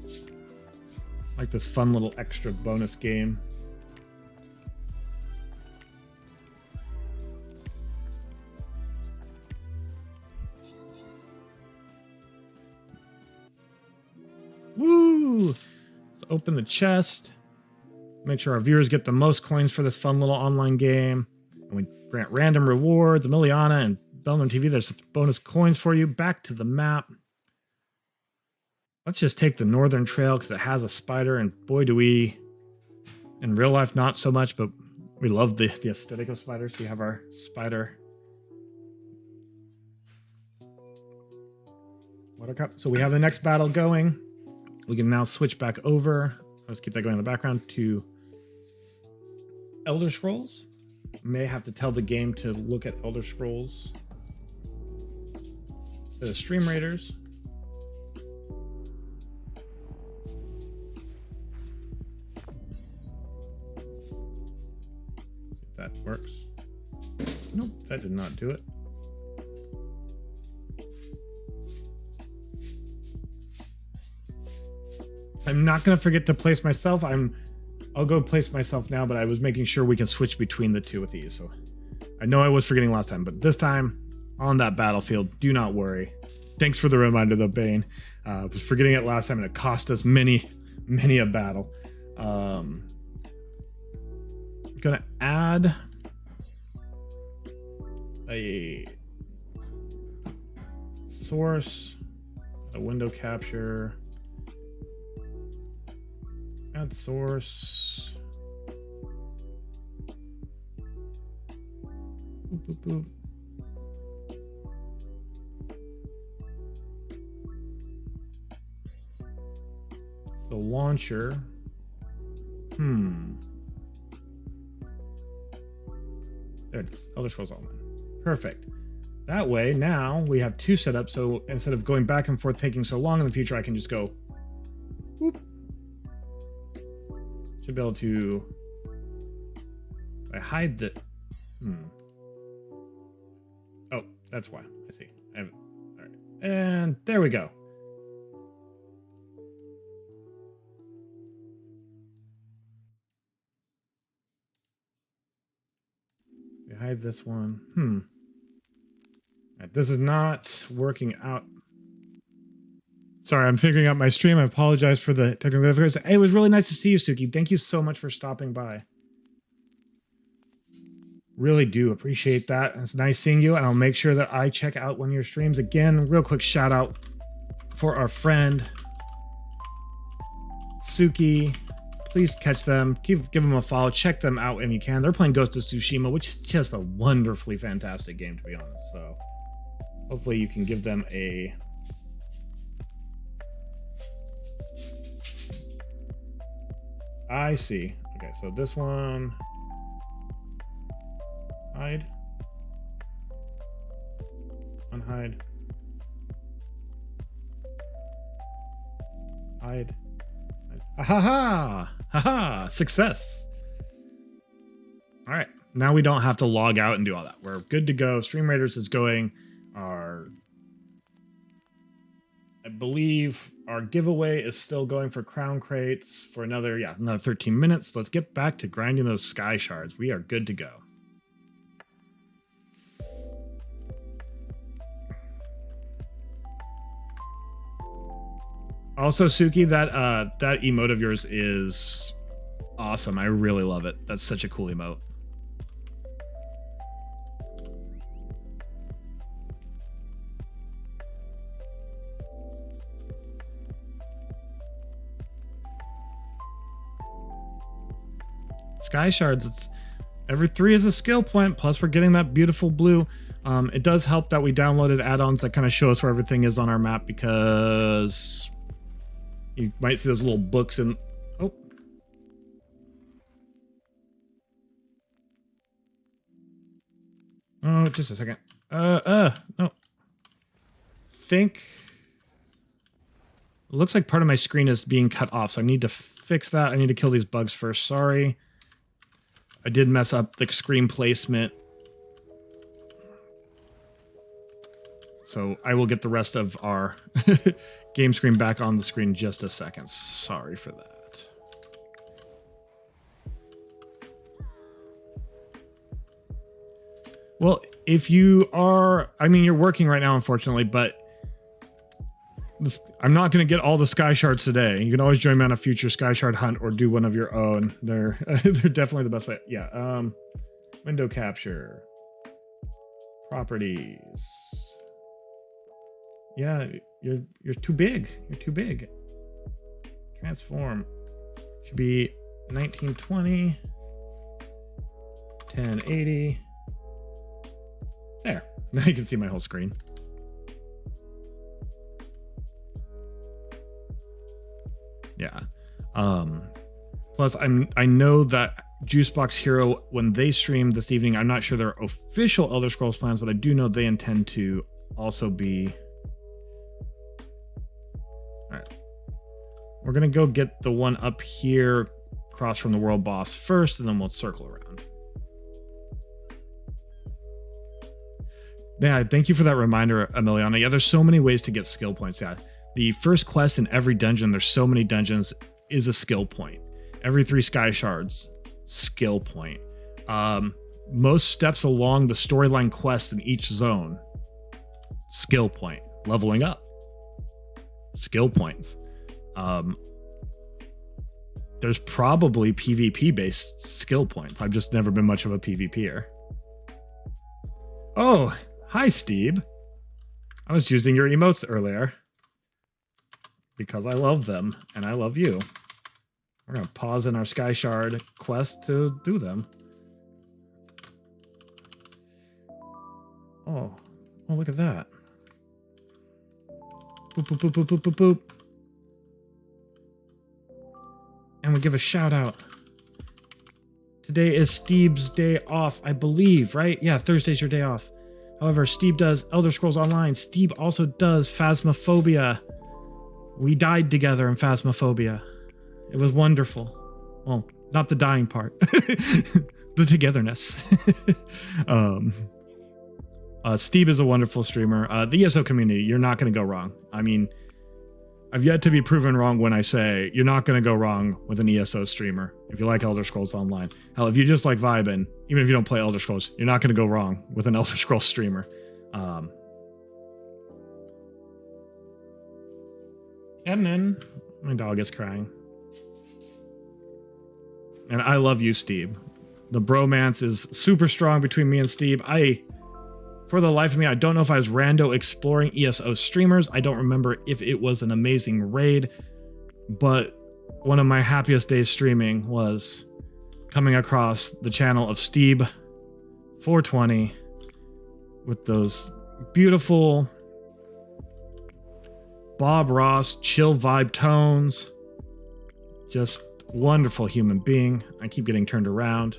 Speaker 1: I like this fun little extra bonus game. Woo! Let's open the chest. Make sure our viewers get the most coins for this fun little online game. And we grant random rewards. Emiliana and Belnorn TV, there's some bonus coins for you. Back to the map. Let's just take the northern trail because it has a spider, and boy do we, in real life, not so much, but we love the aesthetic of spiders. We have our spider. So we have the next battle going. We can now switch back over. Let's keep that going in the background to Elder Scrolls. May have to tell the game to look at Elder Scrolls instead of Stream Raiders. If that works. Nope, that did not do it. I'm not going to forget to place myself. I'll go place myself now, but I was making sure we can switch between the two with ease. So I know I was forgetting last time, but this time on that battlefield, do not worry. Thanks for the reminder though, Bane. I was forgetting it last time and it cost us many a battle. I'm going to add a source, a window capture. Add source. Boop, boop, boop. The launcher. There it is. Elder Scrolls Online. Perfect. That way, now we have two setups. So instead of going back and forth taking so long in the future, I can just go. Whoop. Should be able to. I hide the. Oh, that's why. I see. I have it. All right. And there we go. We hide this one. All right, this is not working out. Sorry, I'm figuring out my stream. I apologize for the technical difficulties. Hey, it was really nice to see you, Suki. Thank you so much for stopping by. Really do appreciate that. It's nice seeing you, and I'll make sure that I check out one of your streams. Again, real quick shout out for our friend Suki. Please catch them. Give them a follow. Check them out when you can. They're playing Ghost of Tsushima, which is just a wonderfully fantastic game, to be honest. So hopefully you can give them a... I see. Okay, so this one... Hide. Unhide. Hide. Ha ha ha! Success. All right, now we don't have to log out and do all that. We're good to go. Stream Raiders is going. I believe our giveaway is still going for crown crates for another 13 minutes. Let's get back to grinding those sky shards. We are good to go. Also, Suki, that emote of yours is awesome. I really love it. That's such a cool emote. Sky Shards, every 3 is a skill point, plus we're getting that beautiful blue. It does help that we downloaded add-ons that kind of show us where everything is on our map, because you might see those little books and... Oh. what? Just a second. No. Think. It looks like part of my screen is being cut off, so I need to fix that. I need to kill these bugs first. Sorry. I did mess up the screen placement. So I will get the rest of our game screen back on the screen in just a second. Sorry for that. Well, if you are, I mean, you're working right now, unfortunately, but I'm not going to get all the Skyshards today. You can always join me on a future Skyshard hunt or do one of your own. They're definitely the best way. Yeah. Window capture. Properties. Yeah, you're too big. You're too big. Transform. Should be 1920. 1080. There. Now you can see my whole screen. Yeah. Plus I know that Juicebox Hero, when they stream this evening, I'm not sure their official Elder Scrolls plans, but I do know they intend to also be. All right. We're going to go get the one up here across from the world boss first, and then we'll circle around. Yeah, thank you for that reminder, Emiliana. Yeah, there's so many ways to get skill points. Yeah. The first quest in every dungeon, there's so many dungeons, is a skill point. Every 3 Skyshards, skill point. Most steps along the storyline quests in each zone, skill point. Leveling up, skill points. There's probably PvP-based skill points. I've just never been much of a PvPer. Oh, hi, Steve. I was using your emotes earlier. Because I love them, and I love you. We're going to pause in our Skyshard quest to do them. Oh, look at that. Boop, boop, boop, boop, boop, boop, boop. And we give a shout out. Today is Steve's day off, I believe, right? Yeah, Thursday's your day off. However, Steve does Elder Scrolls Online. Steve also does Phasmophobia. We died together in Phasmophobia. It was wonderful. Well, not the dying part. The togetherness. Steve is a wonderful streamer. The ESO community, you're not going to go wrong. I mean, I've yet to be proven wrong when I say you're not going to go wrong with an ESO streamer if you like Elder Scrolls Online. Hell, if you just like vibing, even if you don't play Elder Scrolls, you're not going to go wrong with an Elder Scrolls streamer. And then my dog is crying. And I love you, Steve. The bromance is super strong between me and Steve. For the life of me, I don't know if I was rando exploring ESO streamers. I don't remember if it was an amazing raid, but one of my happiest days streaming was coming across the channel of Steve 420 with those beautiful Bob Ross chill vibe tones. Just wonderful human being. I keep getting turned around.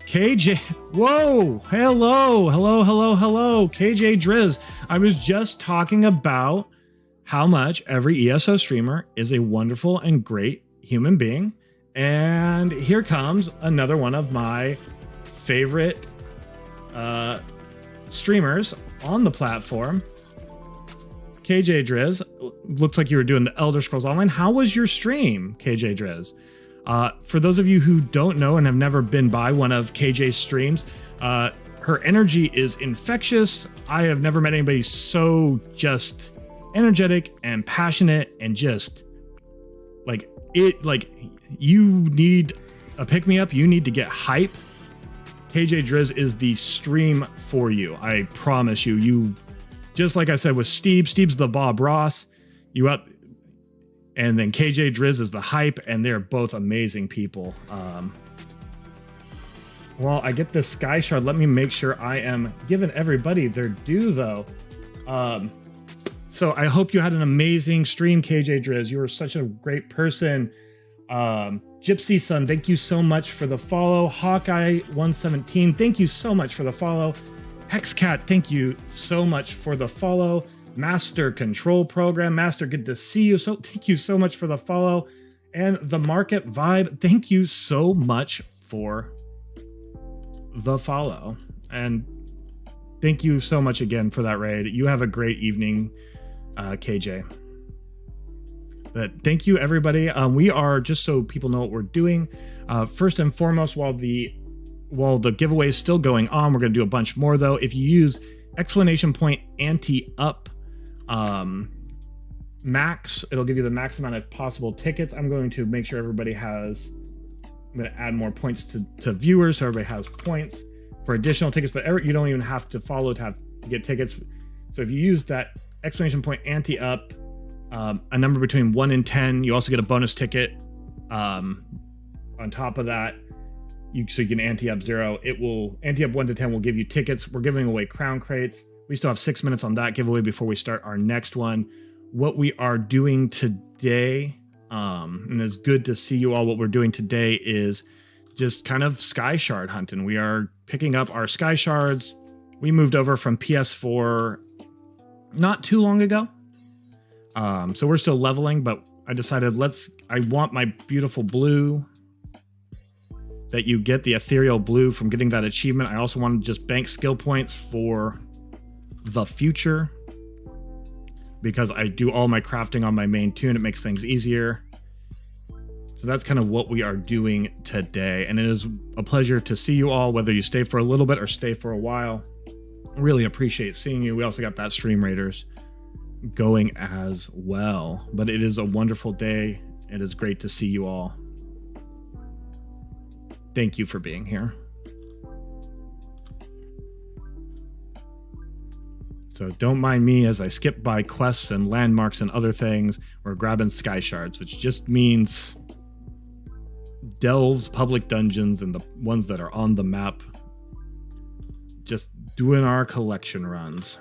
Speaker 1: KJ, whoa, hello, KJ Driz. I was just talking about how much every ESO streamer is a wonderful and great human being. And here comes another one of my favorite streamers on the platform. KJ Driz, looks like you were doing the Elder Scrolls Online. How was your stream, KJ Driz? For those of you who don't know and have never been by one of KJ's streams, her energy is infectious. I have never met anybody so just energetic and passionate and just like you need a pick-me-up. You need to get hype. KJ Driz is the stream for you. I promise you. You, just like I said with Steve's the Bob Ross. You up. And then KJ Driz is the hype, and they're both amazing people. Well, I get this Skyshard. Let me make sure I am giving everybody their due, though. So I hope you had an amazing stream, KJ Driz. You were such a great person. Gypsy Sun, thank you so much for the follow. Hawkeye 117, thank you so much for the follow. Hexcat, thank you so much for the follow. Master Control Program, Master, good to see you. So thank you so much for the follow. And the Market Vibe, thank you so much for the follow. And thank you so much again for that raid. You have a great evening, KJ. But thank you, everybody. We are, just so people know what we're doing, first and foremost, while the giveaway is still going on, we're going to do a bunch more, though. If you use exclamation point ante-up max, it'll give you the max amount of possible tickets. I'm going to make sure everybody has, I'm going to add more points to viewers, so everybody has points for additional tickets, but you don't even have to follow to get tickets. So if you use that exclamation point ante-up, a number between 1 and 10, you also get a bonus ticket on top of that. So you can ante up 0. It will ante up 1 to 10 will give you tickets. We're giving away crown crates. We still have 6 minutes on that giveaway before we start our next one. What we are doing today, and it's good to see you all. What we're doing today is just kind of Skyshard hunting. We are picking up our Skyshards. We moved over from PS4 not too long ago. So we're still leveling, but I decided I want my beautiful blue that you get, the ethereal blue from getting that achievement. I also want to just bank skill points for the future because I do all my crafting on my main toon. It makes things easier. So that's kind of what we are doing today. And it is a pleasure to see you all, whether you stay for a little bit or stay for a while. Really appreciate seeing you. We also got that Stream Raiders going as well, but it is a wonderful day. It is great to see you all. Thank you for being here. So don't mind me as I skip by quests and landmarks and other things. We're grabbing Skyshards, which just means delves, public dungeons, and the ones that are on the map. Just doing our collection runs.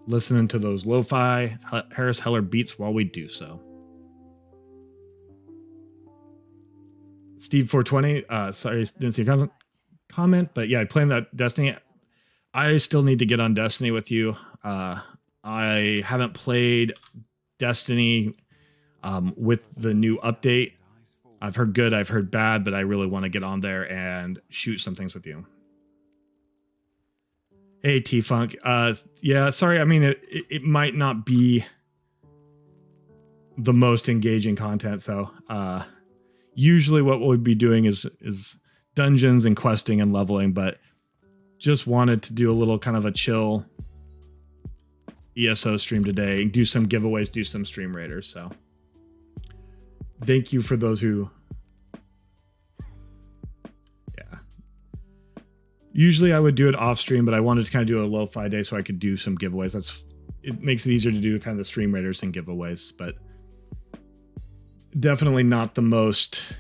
Speaker 1: Listening to those lo-fi Harris Heller beats while we do so. Steve 420, sorry, didn't see a comment, but yeah, playing that Destiny. I still need to get on Destiny with you. I haven't played Destiny with the new update. I've heard good, I've heard bad, but I really want to get on there and shoot some things with you. Hey, T-Funk. Yeah, sorry. I mean, it might not be the most engaging content. So usually what we'll be doing is dungeons and questing and leveling, but just wanted to do a little kind of a chill ESO stream today, do some giveaways, do some Stream Raiders. So thank you for those who... Usually I would do it off stream, but I wanted to kind of do a lo-fi day so I could do some giveaways. It makes it easier to do kind of the Stream Raiders and giveaways, but definitely not the most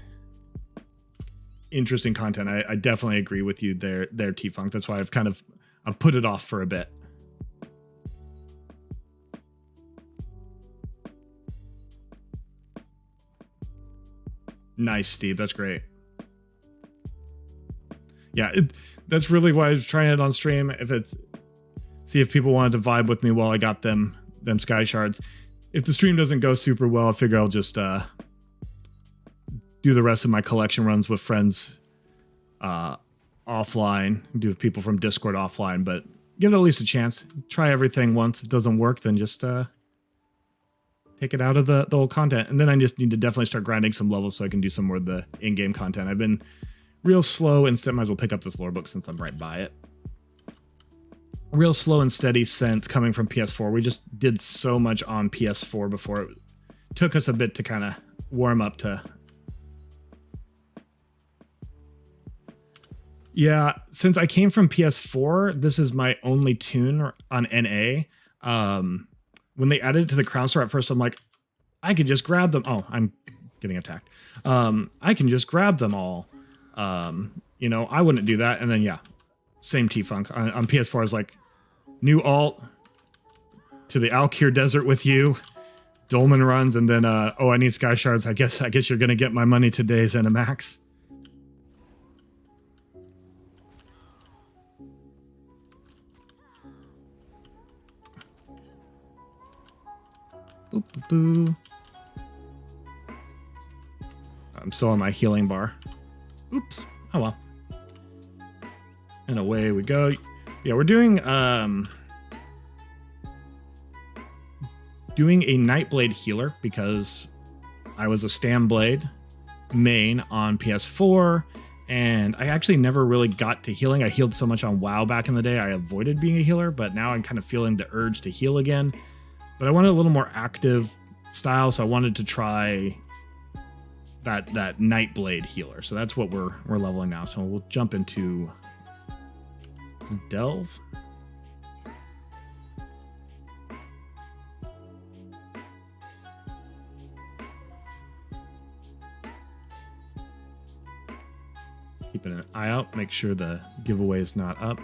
Speaker 1: interesting content. I definitely agree with you there, T-Funk. That's why I've put it off for a bit. Nice, Steve. That's great. Yeah, that's really why I was trying it on stream. See if people wanted to vibe with me while I got them Skyshards. If the stream doesn't go super well, I figure I'll just do the rest of my collection runs with friends offline, do with people from Discord offline, but give it at least a chance. Try everything once. If it doesn't work, then just take it out of the old content. And then I just need to definitely start grinding some levels so I can do some more of the in-game content. I've been real slow and steady. Might as well pick up this lore book since I'm right by it. Real slow and steady since coming from PS4. We just did so much on PS4 before it took us a bit to kind of warm up to. Yeah, since I came from PS4, this is my only toon on NA. When they added it to the Crown Store at first, I'm like, I could just grab them. Oh, I'm getting attacked. I can just grab them all. You know, I wouldn't do that. And then, yeah, same T-Funk. On PS4, I was like, new alt, to the Alkir Desert with you. Dolmen runs, and then oh, I need Sky Shards. I guess you're gonna get my money today, Zenimax. Boop, boop, boo. I'm still on my healing bar. Oops. Oh well. And away we go. Yeah, we're doing a Nightblade healer because I was a Stamblade main on PS4, and I actually never really got to healing. I healed so much on WoW back in the day, I avoided being a healer, but now I'm kind of feeling the urge to heal again. But I wanted a little more active style, so I wanted to try that Nightblade healer. So that's what we're leveling now. So we'll jump into Delve. Keeping an eye out, make sure the giveaway is not up.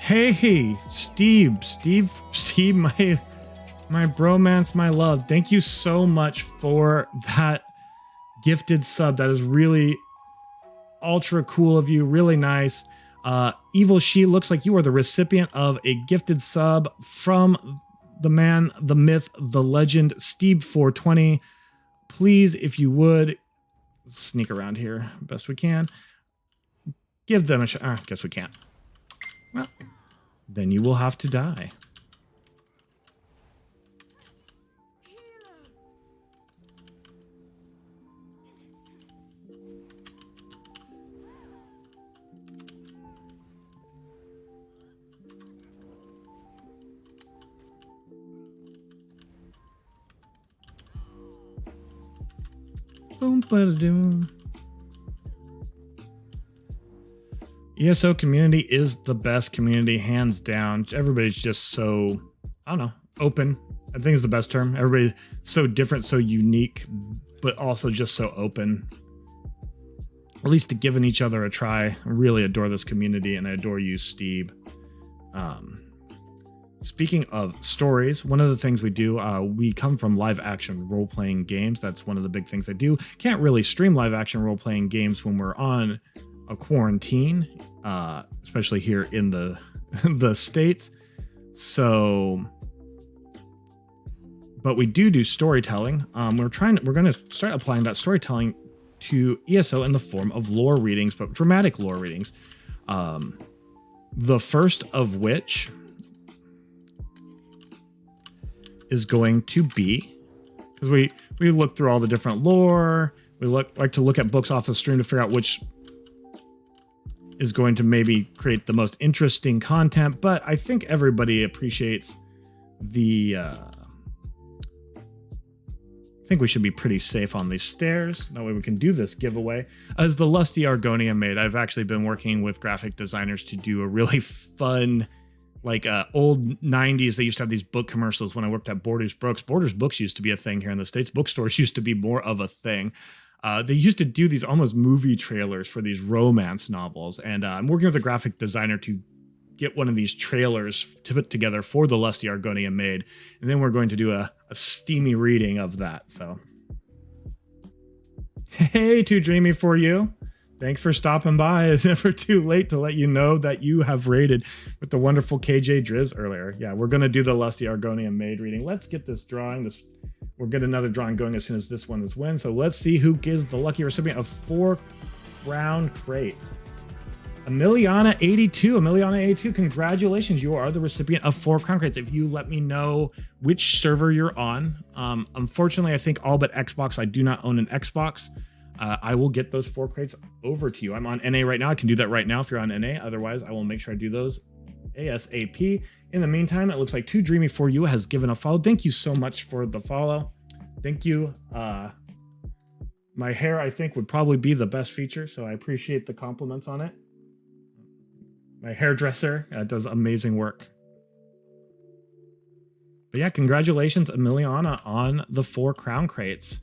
Speaker 1: Hey, Steve, my bromance, my love. Thank you so much for that gifted sub. That is really ultra cool of you. Really nice. Evil She, looks like you are the recipient of a gifted sub from the man, the myth, the legend, Steve420. Please, if you would, sneak around here best we can. Give them a shot. Guess we can't. Well, then you will have to die. Boom, ba-da-doom. ESO community is the best community, hands down. Everybody's just so, I don't know, open. I think is the best term. Everybody's so different, so unique, but also just so open. At least to giving each other a try. I really adore this community, and I adore you, Steve. Speaking of stories, one of the things we do, we come from live action role-playing games. That's one of the big things I do. Can't really stream live action role-playing games when we're on a quarantine, especially here in the States. So, but we do storytelling. We're going to start applying that storytelling to ESO in the form of lore readings, but dramatic lore readings. The first of which is going to be, because we look through all the different lore. We like to look at books off the stream to figure out which is going to maybe create the most interesting content, but I think everybody appreciates the I think we should be pretty safe on these stairs. That way we can do this giveaway. As the Lusty Argonia maid, I've actually been working with graphic designers to do a really fun, like old 90s. They used to have these book commercials when I worked at Borders Books. Borders Books used to be a thing here in the States. Bookstores used to be more of a thing. They used to do these almost movie trailers for these romance novels. And I'm working with a graphic designer to get one of these trailers to put together for the Lusty Argonia maid. And then we're going to do a steamy reading of that. So, hey, Too Dreamy for you. Thanks for stopping by. It's never too late to let you know that you have raided with the wonderful KJ Driz earlier. Yeah, we're going to do the Lusty Argonia maid reading. Let's get this drawing. We'll get another drawing going as soon as this one is win. So let's see who gives the lucky recipient of 4 crown crates. Emiliana82, congratulations. You are the recipient of 4 crown crates. If you let me know which server you're on. Unfortunately, I think all but Xbox. I do not own an Xbox. I will get those 4 crates over to you. I'm on NA right now. I can do that right now if you're on NA. Otherwise, I will make sure I do those ASAP. In the meantime, it looks like Too Dreamy for You has given a follow. Thank you so much for the follow. Thank you. My hair, I think, would probably be the best feature, so I appreciate the compliments on it. My hairdresser does amazing work. But yeah, congratulations, Emiliana, on the 4 crown crates.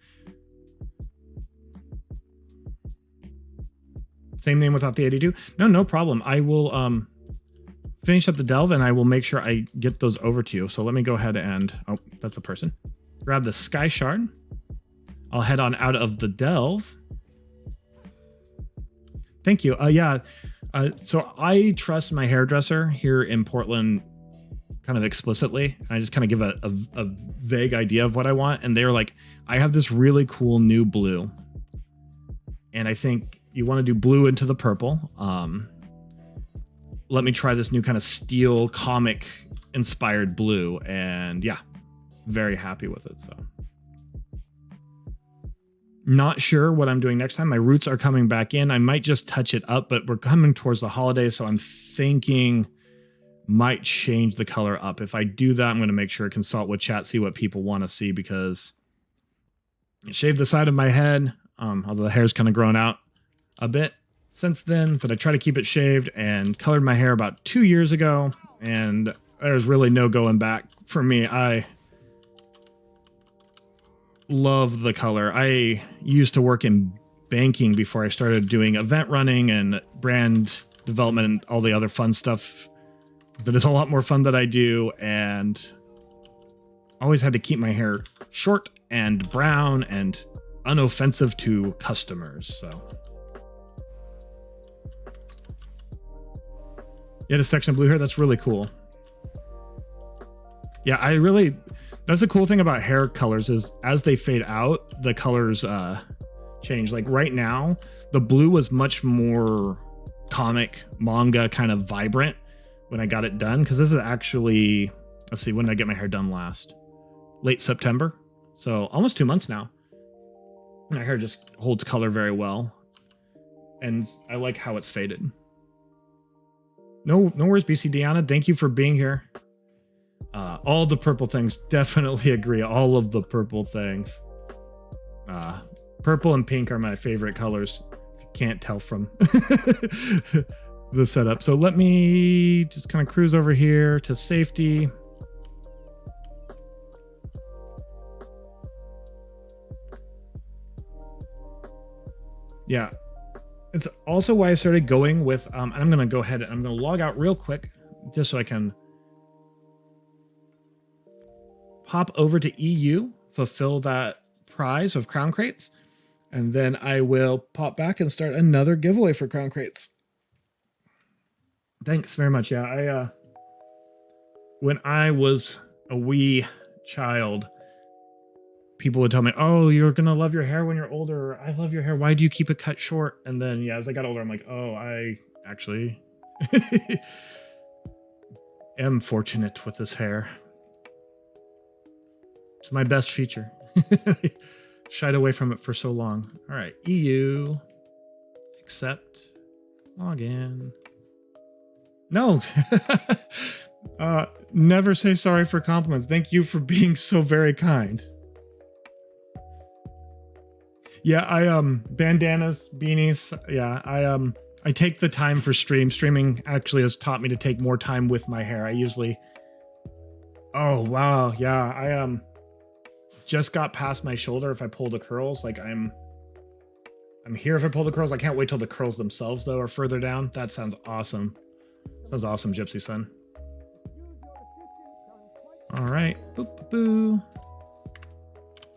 Speaker 1: Same name without the 82? No problem. I will finish up the delve and I will make sure I get those over to you. So let me go ahead and, oh, that's a person. Grab the Sky Shard. I'll head on out of the delve. Thank you. So I trust my hairdresser here in Portland kind of explicitly. I just kind of give a vague idea of what I want. And they're like, I have this really cool new blue. And I think you want to do blue into the purple. Let me try this new kind of steel comic inspired blue. And yeah, very happy with it. So not sure what I'm doing next time. My roots are coming back in. I might just touch it up, but we're coming towards the holidays. So I'm thinking might change the color up. If I do that, I'm going to make sure I consult with chat, see what people want to see, because I shaved the side of my head. Although the hair's kind of grown out a bit since then, but I try to keep it shaved and colored my hair about 2 years ago. And there's really no going back for me. I love the color. I used to work in banking before I started doing event running and brand development and all the other fun stuff that is a lot more fun that I do. And always had to keep my hair short and brown and unoffensive to customers. So yeah, this section of blue hair, that's really cool. Yeah, that's the cool thing about hair colors is as they fade out, the colors change. Like right now, the blue was much more comic manga kind of vibrant when I got it done. Because this is actually, let's see, when did I get my hair done last? Late September. So almost 2 months now. My hair just holds color very well. And I like how it's faded. No worries, BC Deanna. Thank you for being here. All the purple things, definitely agree. All of the purple things. Purple and pink are my favorite colors. If you can't tell from the setup. So let me just kind of cruise over here to safety. Yeah. It's also why I started going with, and I'm going to go ahead and I'm going to log out real quick just so I can pop over to EU, fulfill that prize of crown crates, and then I will pop back and start another giveaway for crown crates. Thanks very much. Yeah, when I was a wee child, people would tell me, oh, you're going to love your hair when you're older. I love your hair. Why do you keep it cut short? And then, yeah, as I got older, I'm like, oh, I actually am fortunate with this hair. It's my best feature. Shied away from it for so long. All right, EU, accept, log in. No, never say sorry for compliments. Thank you for being so very kind. Yeah, bandanas, beanies. Yeah, I take the time for streaming actually has taught me to take more time with my hair. I usually, oh wow, yeah, I just got past my shoulder if I pull the curls. Like I'm here if I pull the curls. I can't wait till the curls themselves though are further down. That sounds awesome. Sounds awesome, Gypsy Son. All right, boop, boop,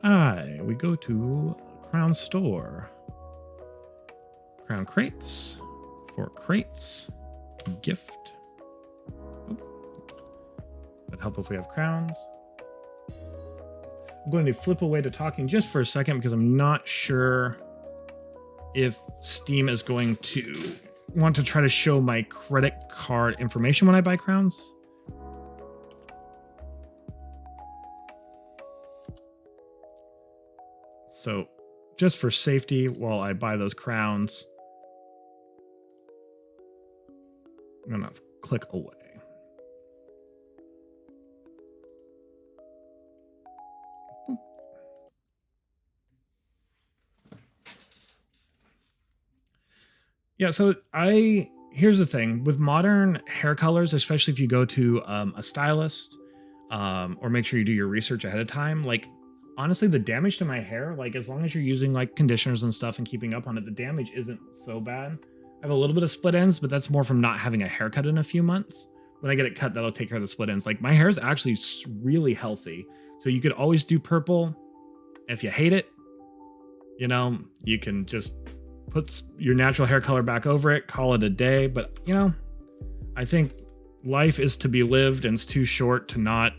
Speaker 1: boo. We go to Crown Store. Crown crates. 4 crates. Gift. That'd help if we have crowns. I'm going to flip away to talking just for a second because I'm not sure if Steam is going to want to try to show my credit card information when I buy crowns. So just for safety, while I buy those crowns, I'm going to click away. Yeah, so here's the thing. With modern hair colors, especially if you go to a stylist or make sure you do your research ahead of time, like, honestly, the damage to my hair, like, as long as you're using, like, conditioners and stuff and keeping up on it, the damage isn't so bad. I have a little bit of split ends, but that's more from not having a haircut in a few months. When I get it cut, that'll take care of the split ends. Like my hair is actually really healthy. So you could always do purple. If you hate it, you know, you can just put your natural hair color back over it, call it a day. But, you know, I think life is to be lived and it's too short to not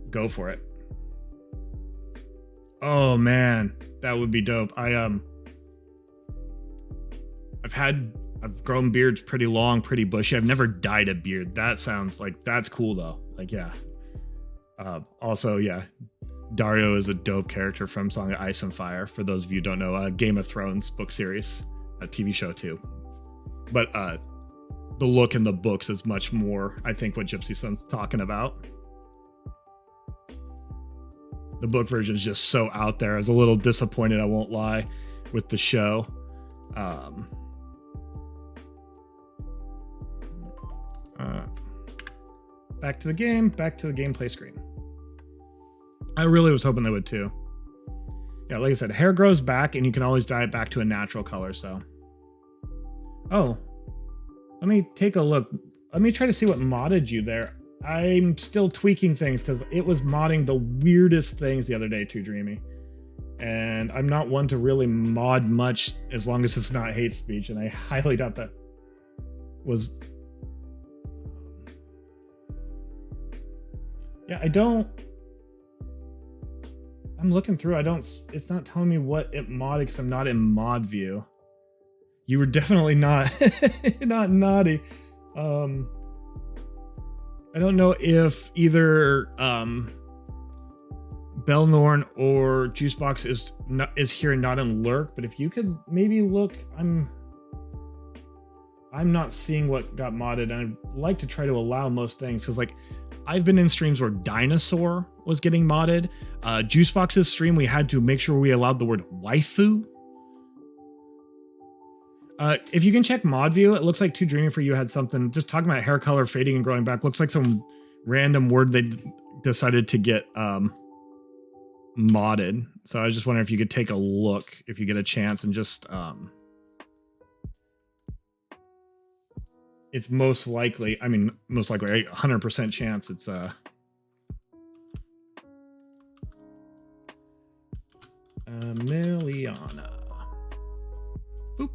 Speaker 1: go for it. Oh man, that would be dope. I've grown beards pretty long, pretty bushy. I've never dyed a beard. That sounds like that's cool though. Like, yeah. Also, yeah, Dario is a dope character from Song of Ice and Fire. For those of you who don't know, Game of Thrones book series, a TV show too. But the look in the books is much more, I think, what Gypsy Sun's talking about. The book version is just so out there. I was a little disappointed, I won't lie, with the show. Back to the game, back to the gameplay screen. I really was hoping they would too. Yeah, like I said, hair grows back and you can always dye it back to a natural color, so. Oh, let me take a look. Let me try to see what modded you there. I'm still tweaking things because it was modding the weirdest things the other day too, Dreamy. And I'm not one to really mod much as long as it's not hate speech, and I highly doubt that was... Yeah, I'm looking through, it's not telling me what it modded because I'm not in mod view. You were definitely not, not naughty. I don't know if either Belnorn or Juicebox is here and not in Lurk, but if you could maybe look, I'm not seeing what got modded, and I'd like to try to allow most things because, like, I've been in streams where Dinosaur was getting modded. Juicebox's stream, we had to make sure we allowed the word waifu. If you can check mod view, it looks like Too Dreamy for You had something just talking about hair color fading and growing back. Looks like some random word they decided to get modded. So I was just wondering if you could take a look if you get a chance and just it's most likely 100% chance it's Miliana. Boop.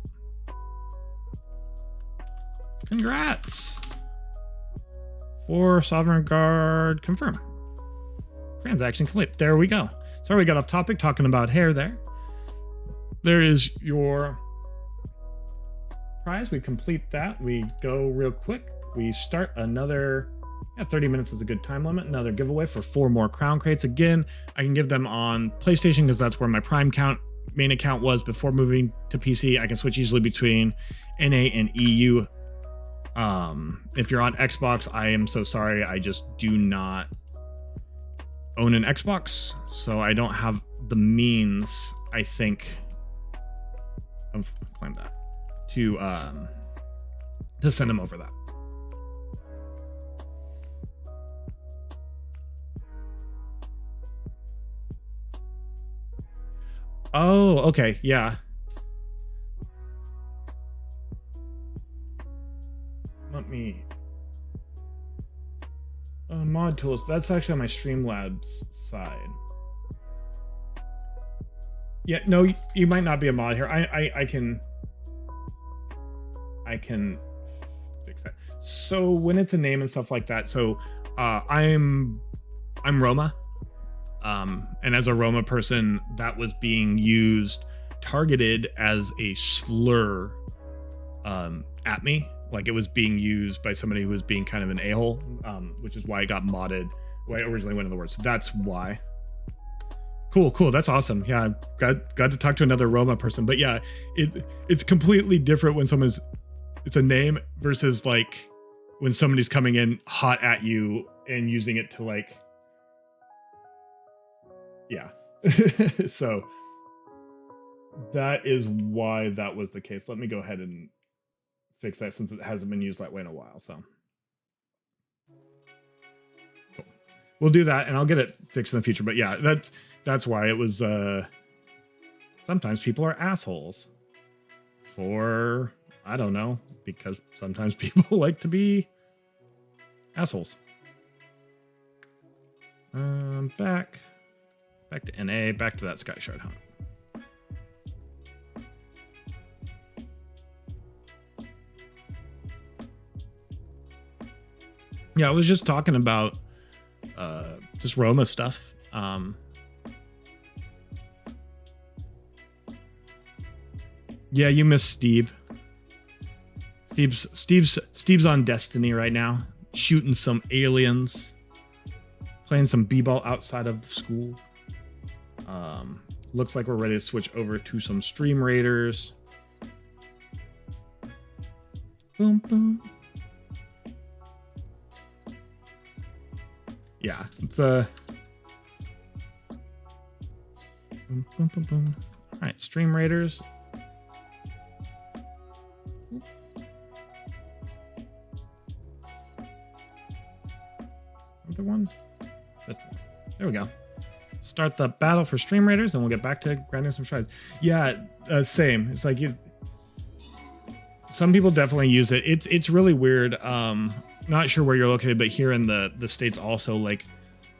Speaker 1: Congrats! For Sovereign Guard, confirm. Transaction complete. There we go. Sorry we got off topic talking about hair there. There is your prize. We complete that. We go real quick. We start another... 30 minutes is a good time limit. Another giveaway for 4 more crown crates. Again, I can give them on PlayStation because that's where my Prime main account was before moving to PC. I can switch easily between NA and EU. If you're on Xbox, I am so sorry. I just do not own an Xbox, so I don't have the means, I think, of claim that to send them over that. Oh, okay, yeah. Let me... mod tools. That's actually on my Streamlabs side. Yeah, no, you might not be a mod here. I can fix that. So when it's a name and stuff like that, so I'm Roma. And as a Roma person, that was being used, targeted as a slur at me. Like, it was being used by somebody who was being kind of an a-hole, which is why it got modded, why it originally went in the word. So that's why. Cool. That's awesome. Yeah, I got to talk to another Roma person. But yeah, it's completely different when it's a name versus like when somebody's coming in hot at you and using it to like, yeah. So that is why that was the case. Let me go ahead and fix that since it hasn't been used that way in a while. So cool. We'll do that and I'll get it fixed in the future. But yeah, that's why it was sometimes people are assholes for I don't know, because sometimes people like to be assholes. Back to NA, back to that Skyshard hunt. Yeah, I was just talking about just Roma stuff. Yeah, you miss Steve. Steve's on Destiny right now, shooting some aliens, playing some b-ball outside of the school. Looks like we're ready to switch over to some Stream Raiders. Boom, boom. Yeah, it's boom, boom, boom, boom. All right, Stream Raiders. Other one. This one. There we go. Start the battle for Stream Raiders, and we'll get back to grinding some shards. Yeah, same. It's like some people definitely use it. It's really weird. Not sure where you're located, but here in the States also, like,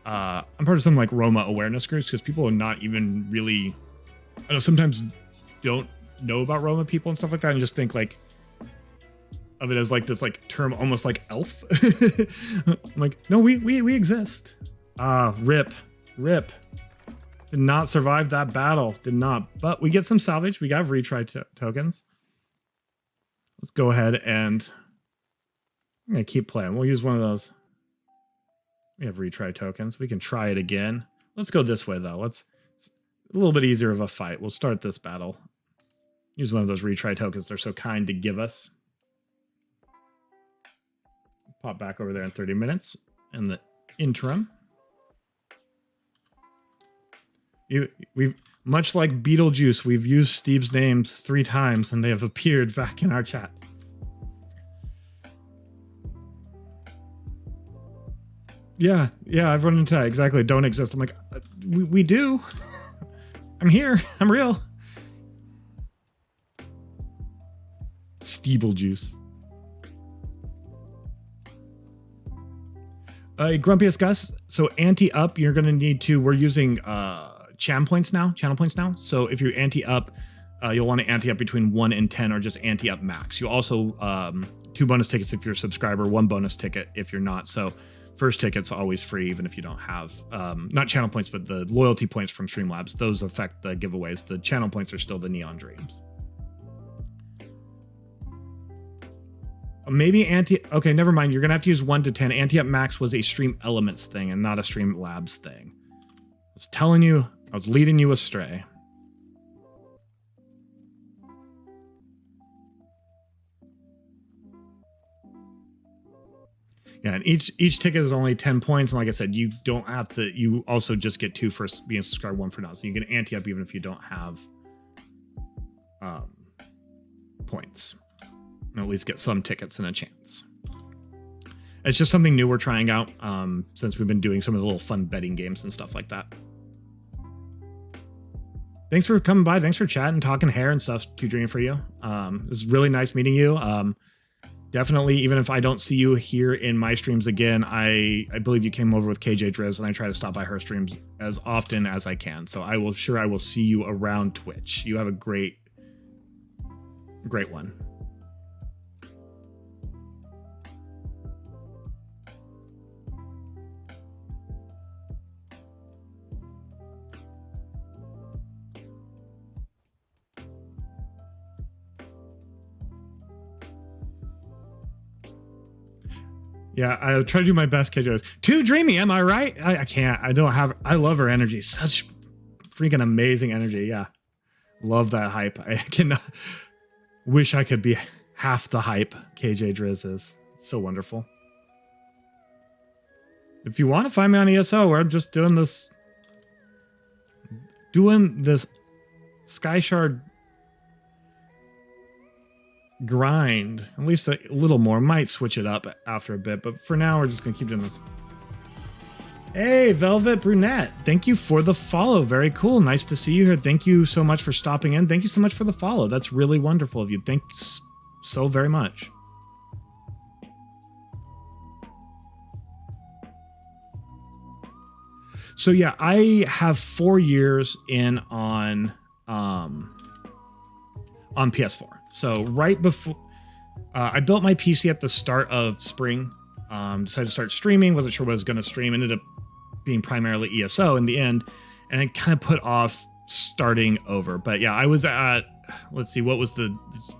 Speaker 1: I'm part of some like Roma awareness groups because people are not even really, I know sometimes don't know about Roma people and stuff like that, and just think like of it as like this like term almost like elf. I'm like, no, we exist. Rip. Did not survive that battle. Did not. But we get some salvage. We got retry tokens. Let's go ahead and I'm going to keep playing. We'll use one of those. We have retry tokens. We can try it again. Let's go this way, though. It's a little bit easier of a fight. We'll start this battle. Use one of those retry tokens they're so kind to give us. Pop back over there in 30 minutes. In the interim, we've much like Beetlejuice, we've used Steve's names 3 times and they have appeared back in our chat. Yeah, I've run into that. Exactly. Don't exist. I'm like, we do. I'm here. I'm real. Steeblejuice. Grumpiest Gus. So anti-up, you're going to need to, we're using channel points now. So if you anti-up, you'll want to anti-up between 1 and 10 or just anti-up max. You also, 2 bonus tickets if you're a subscriber, 1 bonus ticket if you're not. So first ticket's always free, even if you don't have, not channel points, but the loyalty points from Streamlabs. Those affect the giveaways. The channel points are still the Neon Dreams. Maybe okay, never mind. You're going to have to use 1 to 10. Anti-up max was a Stream Elements thing and not a Streamlabs thing. I was telling you, I was leading you astray. Yeah, and each ticket is only 10 points. And like I said, you don't have to, you also just get 2 for being subscribed, 1 for not. So you can anti-up even if you don't have points. And at least get some tickets and a chance. It's just something new we're trying out since we've been doing some of the little fun betting games and stuff like that. Thanks for coming by. Thanks for chatting, talking hair and stuff. Too Dream for you. It was really nice meeting you. Definitely, even if I don't see you here in my streams again, I believe you came over with KJ Driz, and I try to stop by her streams as often as I can. So I will see you around Twitch. You have a great one. Yeah, I'll try to do my best, KJ. Too dreamy, am I right? I can't. I love her energy. Such freaking amazing energy. Yeah. Love that hype. I can wish I could be half the hype KJ Driz is. So wonderful. If you want to find me on ESO, where I'm just doing this Skyshard grind, at least a little more. Might switch it up after a bit, but for now we're just gonna keep doing this. Hey, Velvet Brunette, thank you for the follow. Very cool. Nice to see you here. Thank you so much for stopping in. Thank you so much for the follow. That's really wonderful of you. Thanks so very much. So yeah, I have 4 years in on PS4. So right before I built my PC at the start of spring, decided to start streaming. Wasn't sure what I was going to stream. Ended up being primarily ESO in the end, and I kind of put off starting over. But yeah, I was at, let's see, what was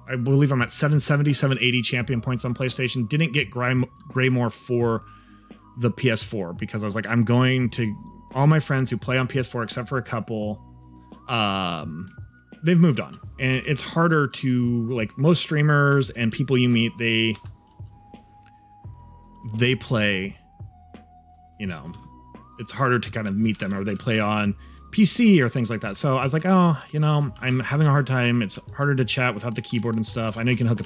Speaker 1: I believe I'm at 770, 780 champion points on PlayStation. Didn't get Greymore for the PS4 because I was like, I'm going to, all my friends who play on PS4 except for a couple, they've moved on, and it's harder to, like, most streamers and people you meet, they play, you know, it's harder to kind of meet them, or they play on PC or things like that. So I was like, oh, you know, I'm having a hard time. It's harder to chat without the keyboard and stuff. I know you can hook a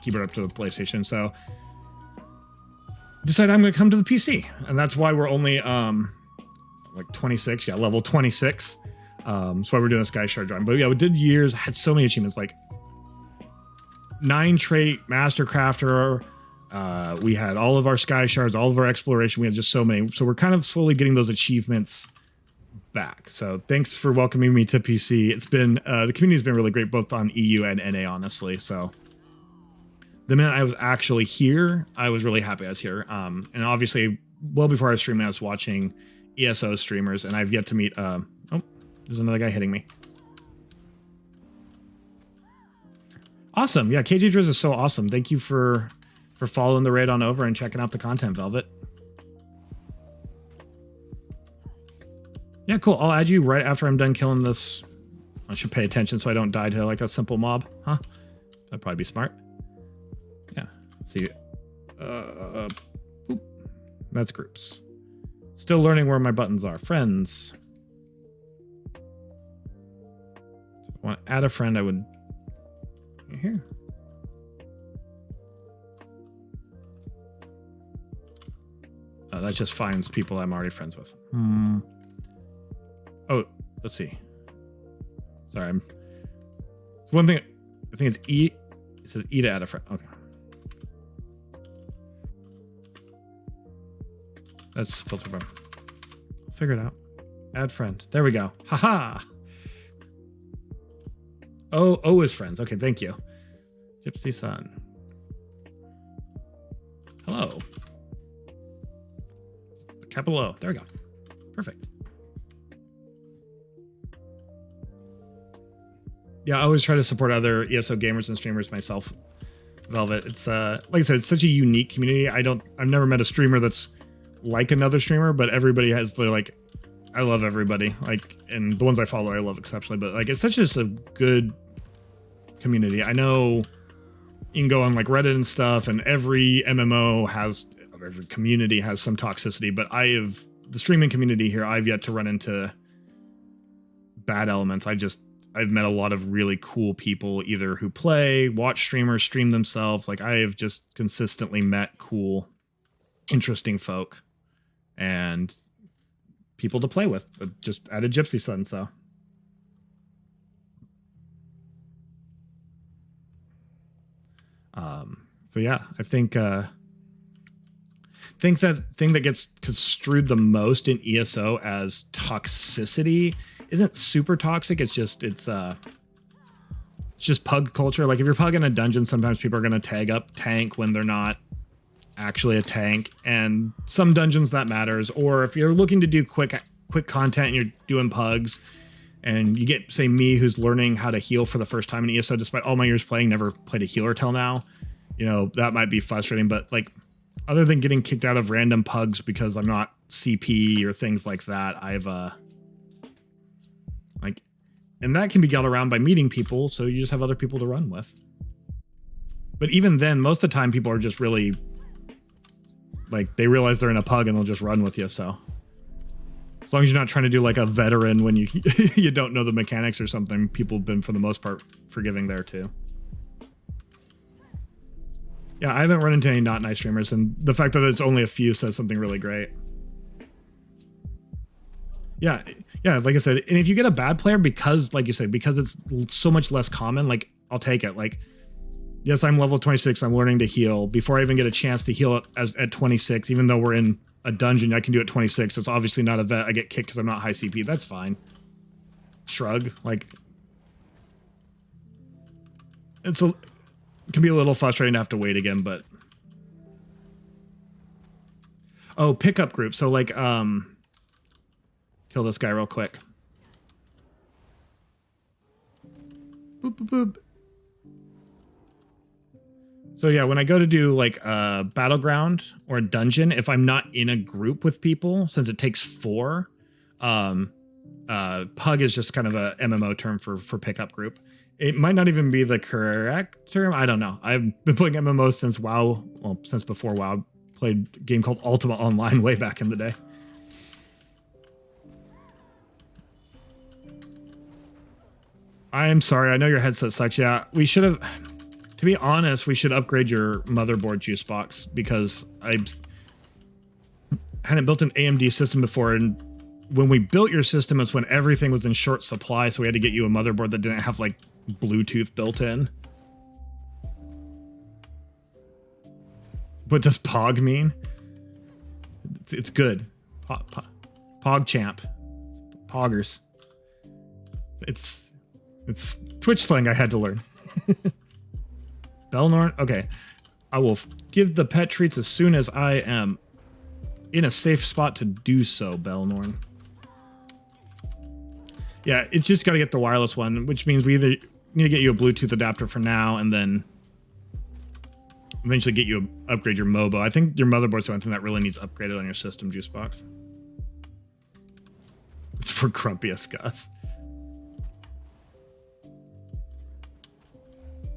Speaker 1: keyboard up to the PlayStation, so decided I'm going to come to the PC, and that's why we're only like 26, yeah, level 26. That's why we're doing a Skyshard drawing. But yeah, we did years, had so many achievements, like 9 trait master crafter. We had all of our Skyshards, all of our exploration. We had just so many. So we're kind of slowly getting those achievements back. So thanks for welcoming me to PC. It's been, the community's been really great, both on EU and NA, honestly. So the minute I was actually here, I was really happy I was here. And obviously, well before I was streaming, I was watching ESO streamers, and I've yet to meet, oh, there's another guy hitting me. Awesome. Yeah, KJ Driz is so awesome. Thank you for following the raid on over and checking out the content, Velvet. Yeah, cool. I'll add you right after I'm done killing this. I should pay attention so I don't die to like a simple mob, huh? That'd probably be smart. Yeah. Let's see. Boop. That's groups. Still learning where my buttons are. Friends. So if I want to add a friend, I would here. Oh, that just finds people I'm already friends with. Oh, let's see. Sorry, it's one thing. I think it's E. It says E to add a friend. Okay. That's filter bar. I'll figure it out. Add friend. There we go. Haha. O is friends. Okay, thank you. Gypsy Sun. Hello. Capital O. There we go. Perfect. Yeah, I always try to support other ESO gamers and streamers myself. Velvet. It's like I said, it's such a unique community. I've never met a streamer that's like another streamer, but everybody has the, like, I love everybody. Like, and the ones I follow I love exceptionally, but like it's such just a good community. I know you can go on like Reddit and stuff, and every MMO has, every community has some toxicity, but the streaming community here, I've yet to run into bad elements. I've met a lot of really cool people, either who play, watch streamers, stream themselves. Like, I have just consistently met cool, interesting folk and people to play with. But just added Gypsy Sun, so. So yeah, I think that thing that gets construed the most in ESO as toxicity isn't super toxic. It's just pug culture. Like, if you're pugging a dungeon, sometimes people are going to tag up tank when they're not actually a tank, and some dungeons that matters. Or if you're looking to do quick content and you're doing pugs, and you get, say, me, who's learning how to heal for the first time in ESO, despite all my years playing, never played a healer till now. You know, that might be frustrating, but like, other than getting kicked out of random pugs because I'm not CP or things like that, I've and that can be got around by meeting people, so you just have other people to run with. But even then, most of the time, people are just really, like, they realize they're in a pug and they'll just run with you, so. As long as you're not trying to do like a veteran when you you don't know the mechanics or something, people have been, for the most part, forgiving there too. Yeah, I haven't run into any not nice streamers, and the fact that it's only a few says something really great. Yeah, like I said, and if you get a bad player, because, like you said, because it's so much less common, like, I'll take it. Like, Yes, I'm level 26. I'm learning to heal. Before I even get a chance to heal at 26, even though we're in a dungeon, I can do it 26. It's obviously not a vet. I get kicked because I'm not high CP. That's fine. Shrug. Like, it can be a little frustrating to have to wait again, but... Oh, pickup group. So, like, kill this guy real quick. Boop, boop, boop. So yeah, when I go to do like a battleground or a dungeon, if I'm not in a group with people, since it takes 4, pug is just kind of a MMO term for pickup group. It might not even be the correct term. I don't know. I've been playing MMOs since WoW, well, since before WoW. Played a game called Ultima Online way back in the day. I am sorry. I know your headset sucks. Yeah, we should have... To be honest, we should upgrade your motherboard juice box because I hadn't built an AMD system before, and when we built your system, it's when everything was in short supply, so we had to get you a motherboard that didn't have like Bluetooth built in. What does POG mean? It's good. POG champ. Poggers. It's Twitch slang I had to learn. Belnorn? Okay. I will give the pet treats as soon as I am in a safe spot to do so, Belnorn. Yeah, it's just got to get the wireless one, which means we either need to get you a Bluetooth adapter for now and then eventually get you upgrade your MOBO. I think your motherboard's the only thing that really needs upgraded on your system, Juicebox. It's for grumpiest Gus.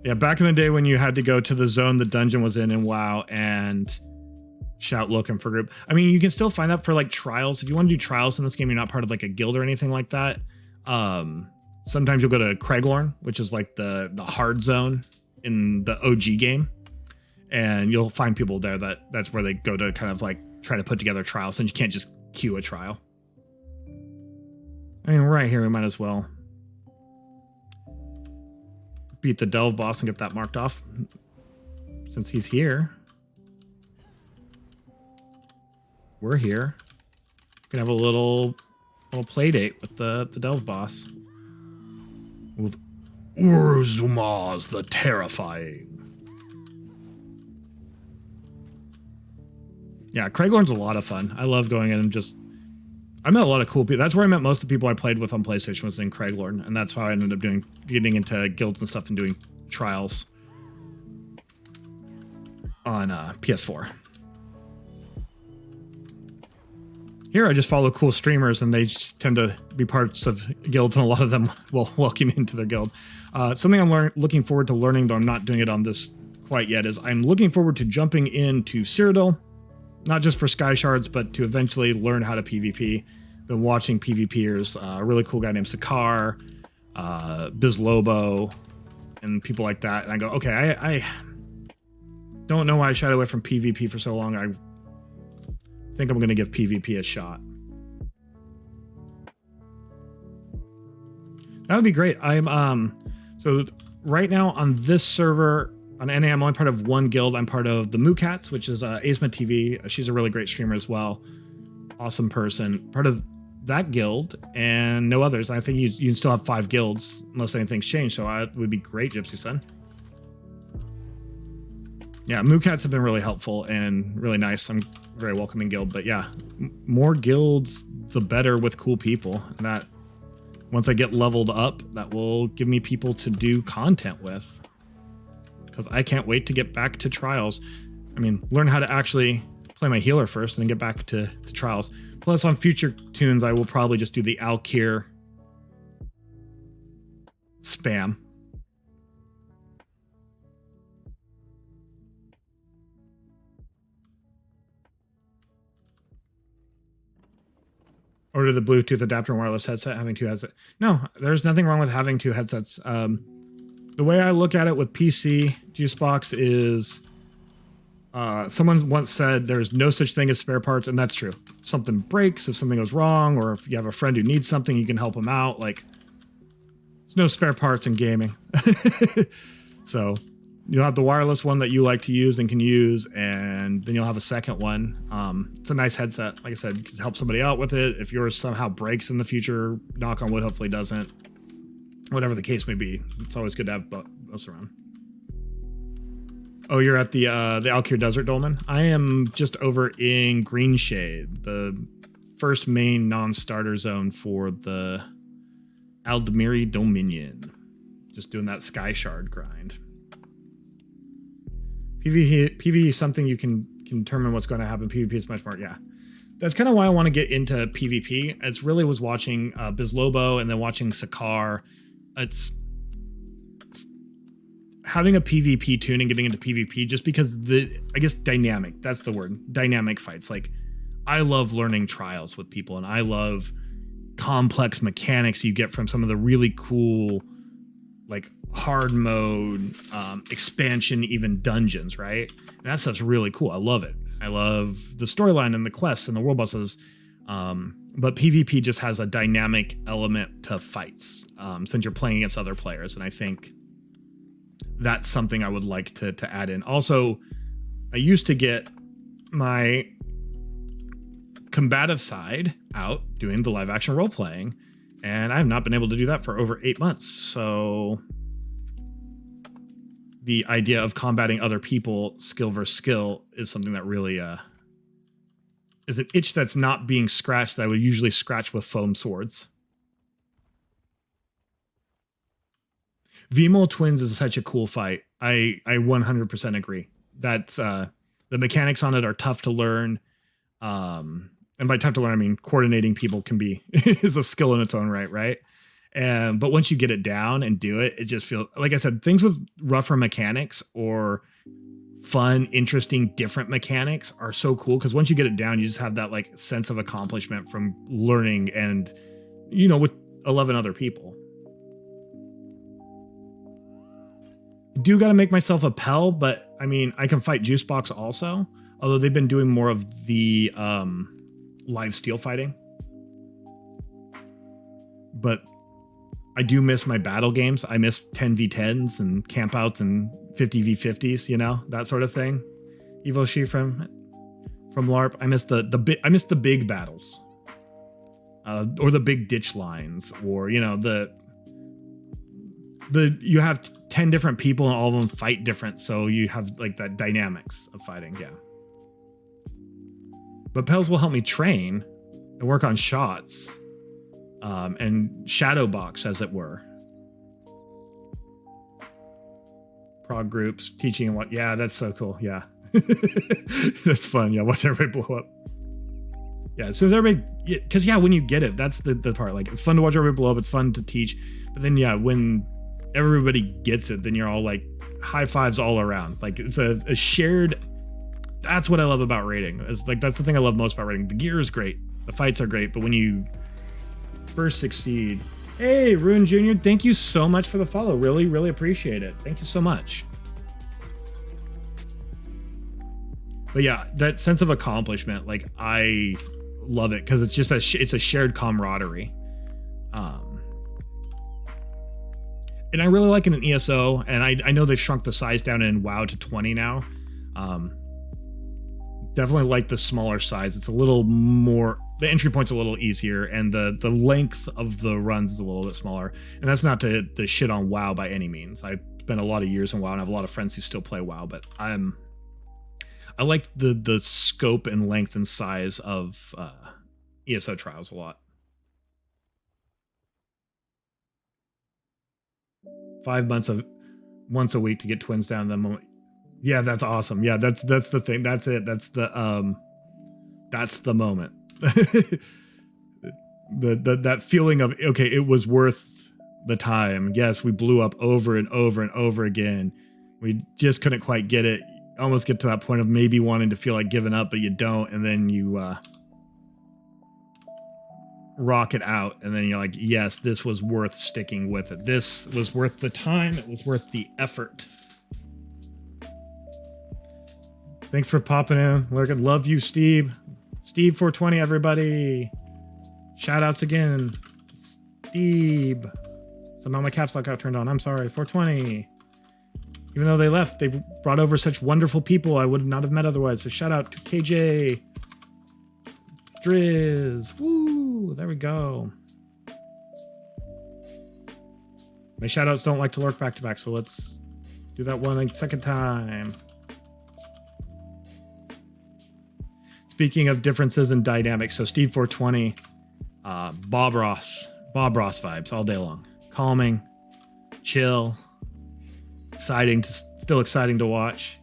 Speaker 1: Yeah, back in the day when you had to go to the zone the dungeon was in WoW and shout looking for group. I mean, you can still find that for like trials. If you want to do trials in this game, you're not part of like a guild or anything like that. Sometimes you'll go to Craiglorn, which is like the hard zone in the OG game. And you'll find people there that's where they go to kind of like try to put together trials. And you can't just queue a trial. I mean, right here, we might as well beat the Delve boss and get that marked off since he's here. We're here. Gonna have a little play date with the Delve boss. With Urzumaz the Terrifying. Yeah, Craiglorn's a lot of fun. I love going in and just... I met a lot of cool people. That's where I met most of the people I played with on PlayStation was in Craiglorn, and that's how I ended up getting into guilds and stuff and doing trials on PS4. Here, I just follow cool streamers, and they just tend to be parts of guilds, and a lot of them will welcome me into their guild. Something I'm looking forward to learning, though I'm not doing it on this quite yet, is I'm looking forward to jumping into Cyrodiil, not just for Skyshards, but to eventually learn how to PvP. Been watching PvPers, a really cool guy named Sakar, Bizlobo, and people like that. And I go, okay, I don't know why I shied away from PvP for so long. I think I'm going to give PvP a shot. That would be great. So right now on this server, on NA, I'm only part of one guild. I'm part of the Moocats, which is Asma TV. She's a really great streamer as well. Awesome person. Part of that guild and no others. I think you can still have 5 guilds unless anything's changed. So it would be great, Gypsy Sun. Yeah, Moocats have been really helpful and really nice. I'm very welcoming guild, but yeah, more guilds, the better with cool people. And that once I get leveled up, that will give me people to do content with. Because I can't wait to get back to trials. I mean, learn how to actually play my healer first and then get back to trials. Plus, on future tunes, I will probably just do the Alkir spam. Order the Bluetooth adapter and wireless headset, having 2 headsets. No, there's nothing wrong with having 2 headsets. The way I look at it with PC Juicebox is someone once said there's no such thing as spare parts, and that's true. If something breaks, if something goes wrong, or if you have a friend who needs something, you can help them out. Like, there's no spare parts in gaming. So you'll have the wireless one that you like to use and can use, and then you'll have a second one. It's a nice headset. Like I said, you can help somebody out with it. If yours somehow breaks in the future, knock on wood, hopefully it doesn't. Whatever the case may be, it's always good to have both around. Oh, you're at the Alkir Desert Dolmen? I am just over in Greenshade, the first main non-starter zone for the Aldmiri Dominion. Just doing that Skyshard grind. PvE is something you can determine what's going to happen. PvP is much more, yeah. That's kind of why I want to get into PvP. It's really was watching Bizlobo and then watching Sakar. It's having a PvP tune and getting into PvP just because I guess dynamic, that's the word, dynamic fights. Like, I love learning trials with people, and I love complex mechanics you get from some of the really cool, like, hard mode, expansion, even dungeons, right? And that stuff's really cool. I love it. I love the storyline and the quests and the world bosses. But PvP just has a dynamic element to fights, since you're playing against other players. And I think that's something I would like to add in. Also, I used to get my combative side out doing the live action role playing, and I have not been able to do that for over 8 months. So the idea of combating other people skill versus skill is something that really is an itch that's not being scratched that I would usually scratch with foam swords. Vimo Twins is such a cool fight. I 100% agree. That's the mechanics on it are tough to learn. And by tough to learn, I mean coordinating people can be is a skill in its own right? But once you get it down and do it, it just feels, like I said, things with rougher mechanics or fun, interesting, different mechanics are so cool, because once you get it down, you just have that like sense of accomplishment from learning and, you know, with 11 other people. Do got to make myself a Pell, but I mean, I can fight Juicebox also, although they've been doing more of the live steel fighting. But I do miss my battle games. I miss 10v10s and campouts and 50v50s, you know, that sort of thing. Evo She from LARP. I miss the big battles, or the big ditch lines, or, you know, you have 10 different people and all of them fight different, so you have like that dynamics of fighting. Yeah. But Pels will help me train and work on shots, and shadow box, as it were. Prog groups, teaching and what. Yeah, that's so cool. Yeah. That's fun. Yeah, watch everybody blow up. Yeah, so everybody, because yeah, when you get it, that's the part. Like, it's fun to watch everybody blow up. It's fun to teach. But then, yeah, when everybody gets it, then you're all like high fives all around. Like, it's a shared. That's what I love about raiding. It's like, that's the thing I love most about raiding. The gear is great, the fights are great, but when you first succeed. Hey, Rune Jr., thank you so much for the follow. Really, really appreciate it. Thank you so much. But yeah, that sense of accomplishment, like, I love it because it's just it's a shared camaraderie. And I really like it in ESO, and I know they've shrunk the size down in WoW to 20 now. Definitely like the smaller size. It's a little more, the entry point's a little easier, and the length of the runs is a little bit smaller. And that's not to shit on WoW by any means. I spent a lot of years in WoW and I have a lot of friends who still play WoW, but I like the scope and length and size of ESO trials a lot. 5 months of once a week to get twins down the moment. Yeah, that's awesome. Yeah, that's the thing. That's it. That's the moment. that feeling of, okay, it was worth the time. Yes, we blew up over and over and over again. We just couldn't quite get it. Almost get to that point of maybe wanting to feel like giving up, but you don't, and then you rock it out, and then you're like, yes, this was worth sticking with it. This was worth the time. It was worth the effort. Thanks for popping in. Look, love you, Steve. Steve 420, everybody. Shout outs again. Steve. Somehow my caps lock got turned on. I'm sorry. 420. Even though they left, they brought over such wonderful people I would not have met otherwise. So shout out to KJ, Driz. Woo! There we go. My shout outs don't like to lurk back to back, so let's do that one a second time. Speaking of differences in dynamics, so Steve 420, Bob Ross vibes all day long. Calming, chill, still exciting to watch.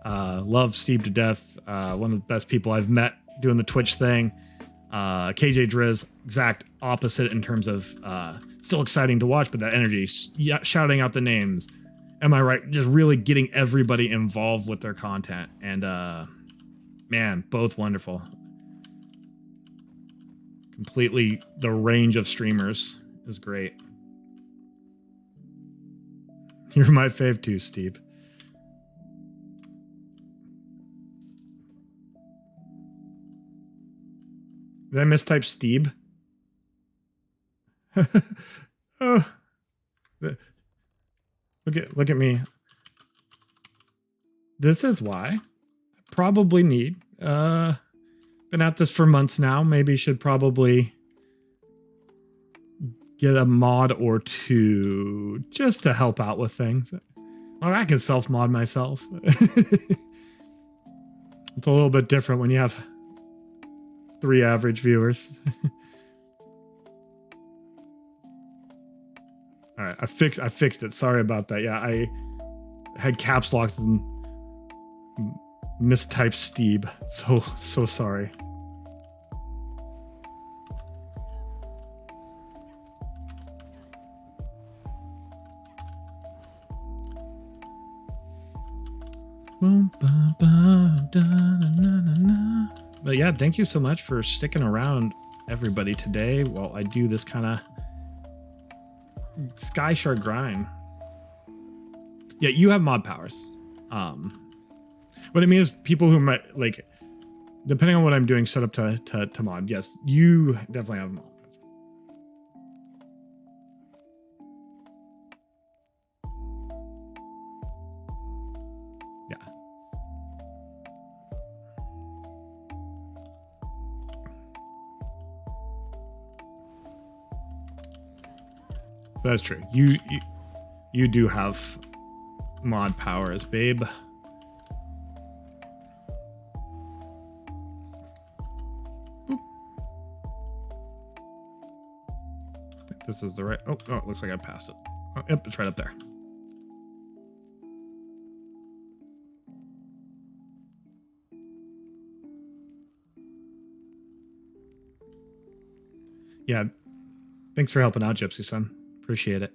Speaker 1: Love Steve to death. One of the best people I've met doing the Twitch thing. KJ Driz, exact opposite in terms of still exciting to watch, but that energy, shouting out the names. Am I right? Just really getting everybody involved with their content. And man, both wonderful. Completely the range of streamers is great. You're my fave too, Steve. Did I mistype Steve? Oh, look at me. This is why I probably need. Been at this for months now. Maybe should probably get a mod or two just to help out with things. Or I can self-mod myself. It's a little bit different when you have 3 average viewers. All right, I fixed it. Sorry about that. Yeah, I had caps locked and mistyped Steve. So sorry. But yeah, thank you so much for sticking around, everybody, today while I do this kind of Skyshard grind. Yeah, you have mod powers. What it means is people who might, like, depending on what I'm doing, set up to mod. Yes, you definitely have mod. So that's true. You do have mod powers, babe. Boop. I think this is the right. Oh, it looks like I passed it. Oh, yep, it's right up there. Yeah. Thanks for helping out, Gypsy Son. Appreciate it.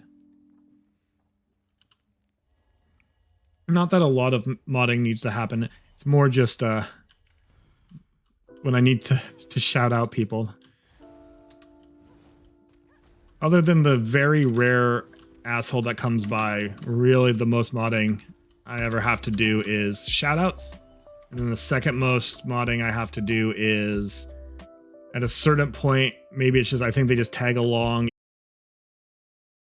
Speaker 1: Not that a lot of modding needs to happen. It's more just when I need to shout out people. Other than the very rare asshole that comes by, really the most modding I ever have to do is shout outs. And then the second most modding I have to do is at a certain point, maybe it's just, I think they just tag along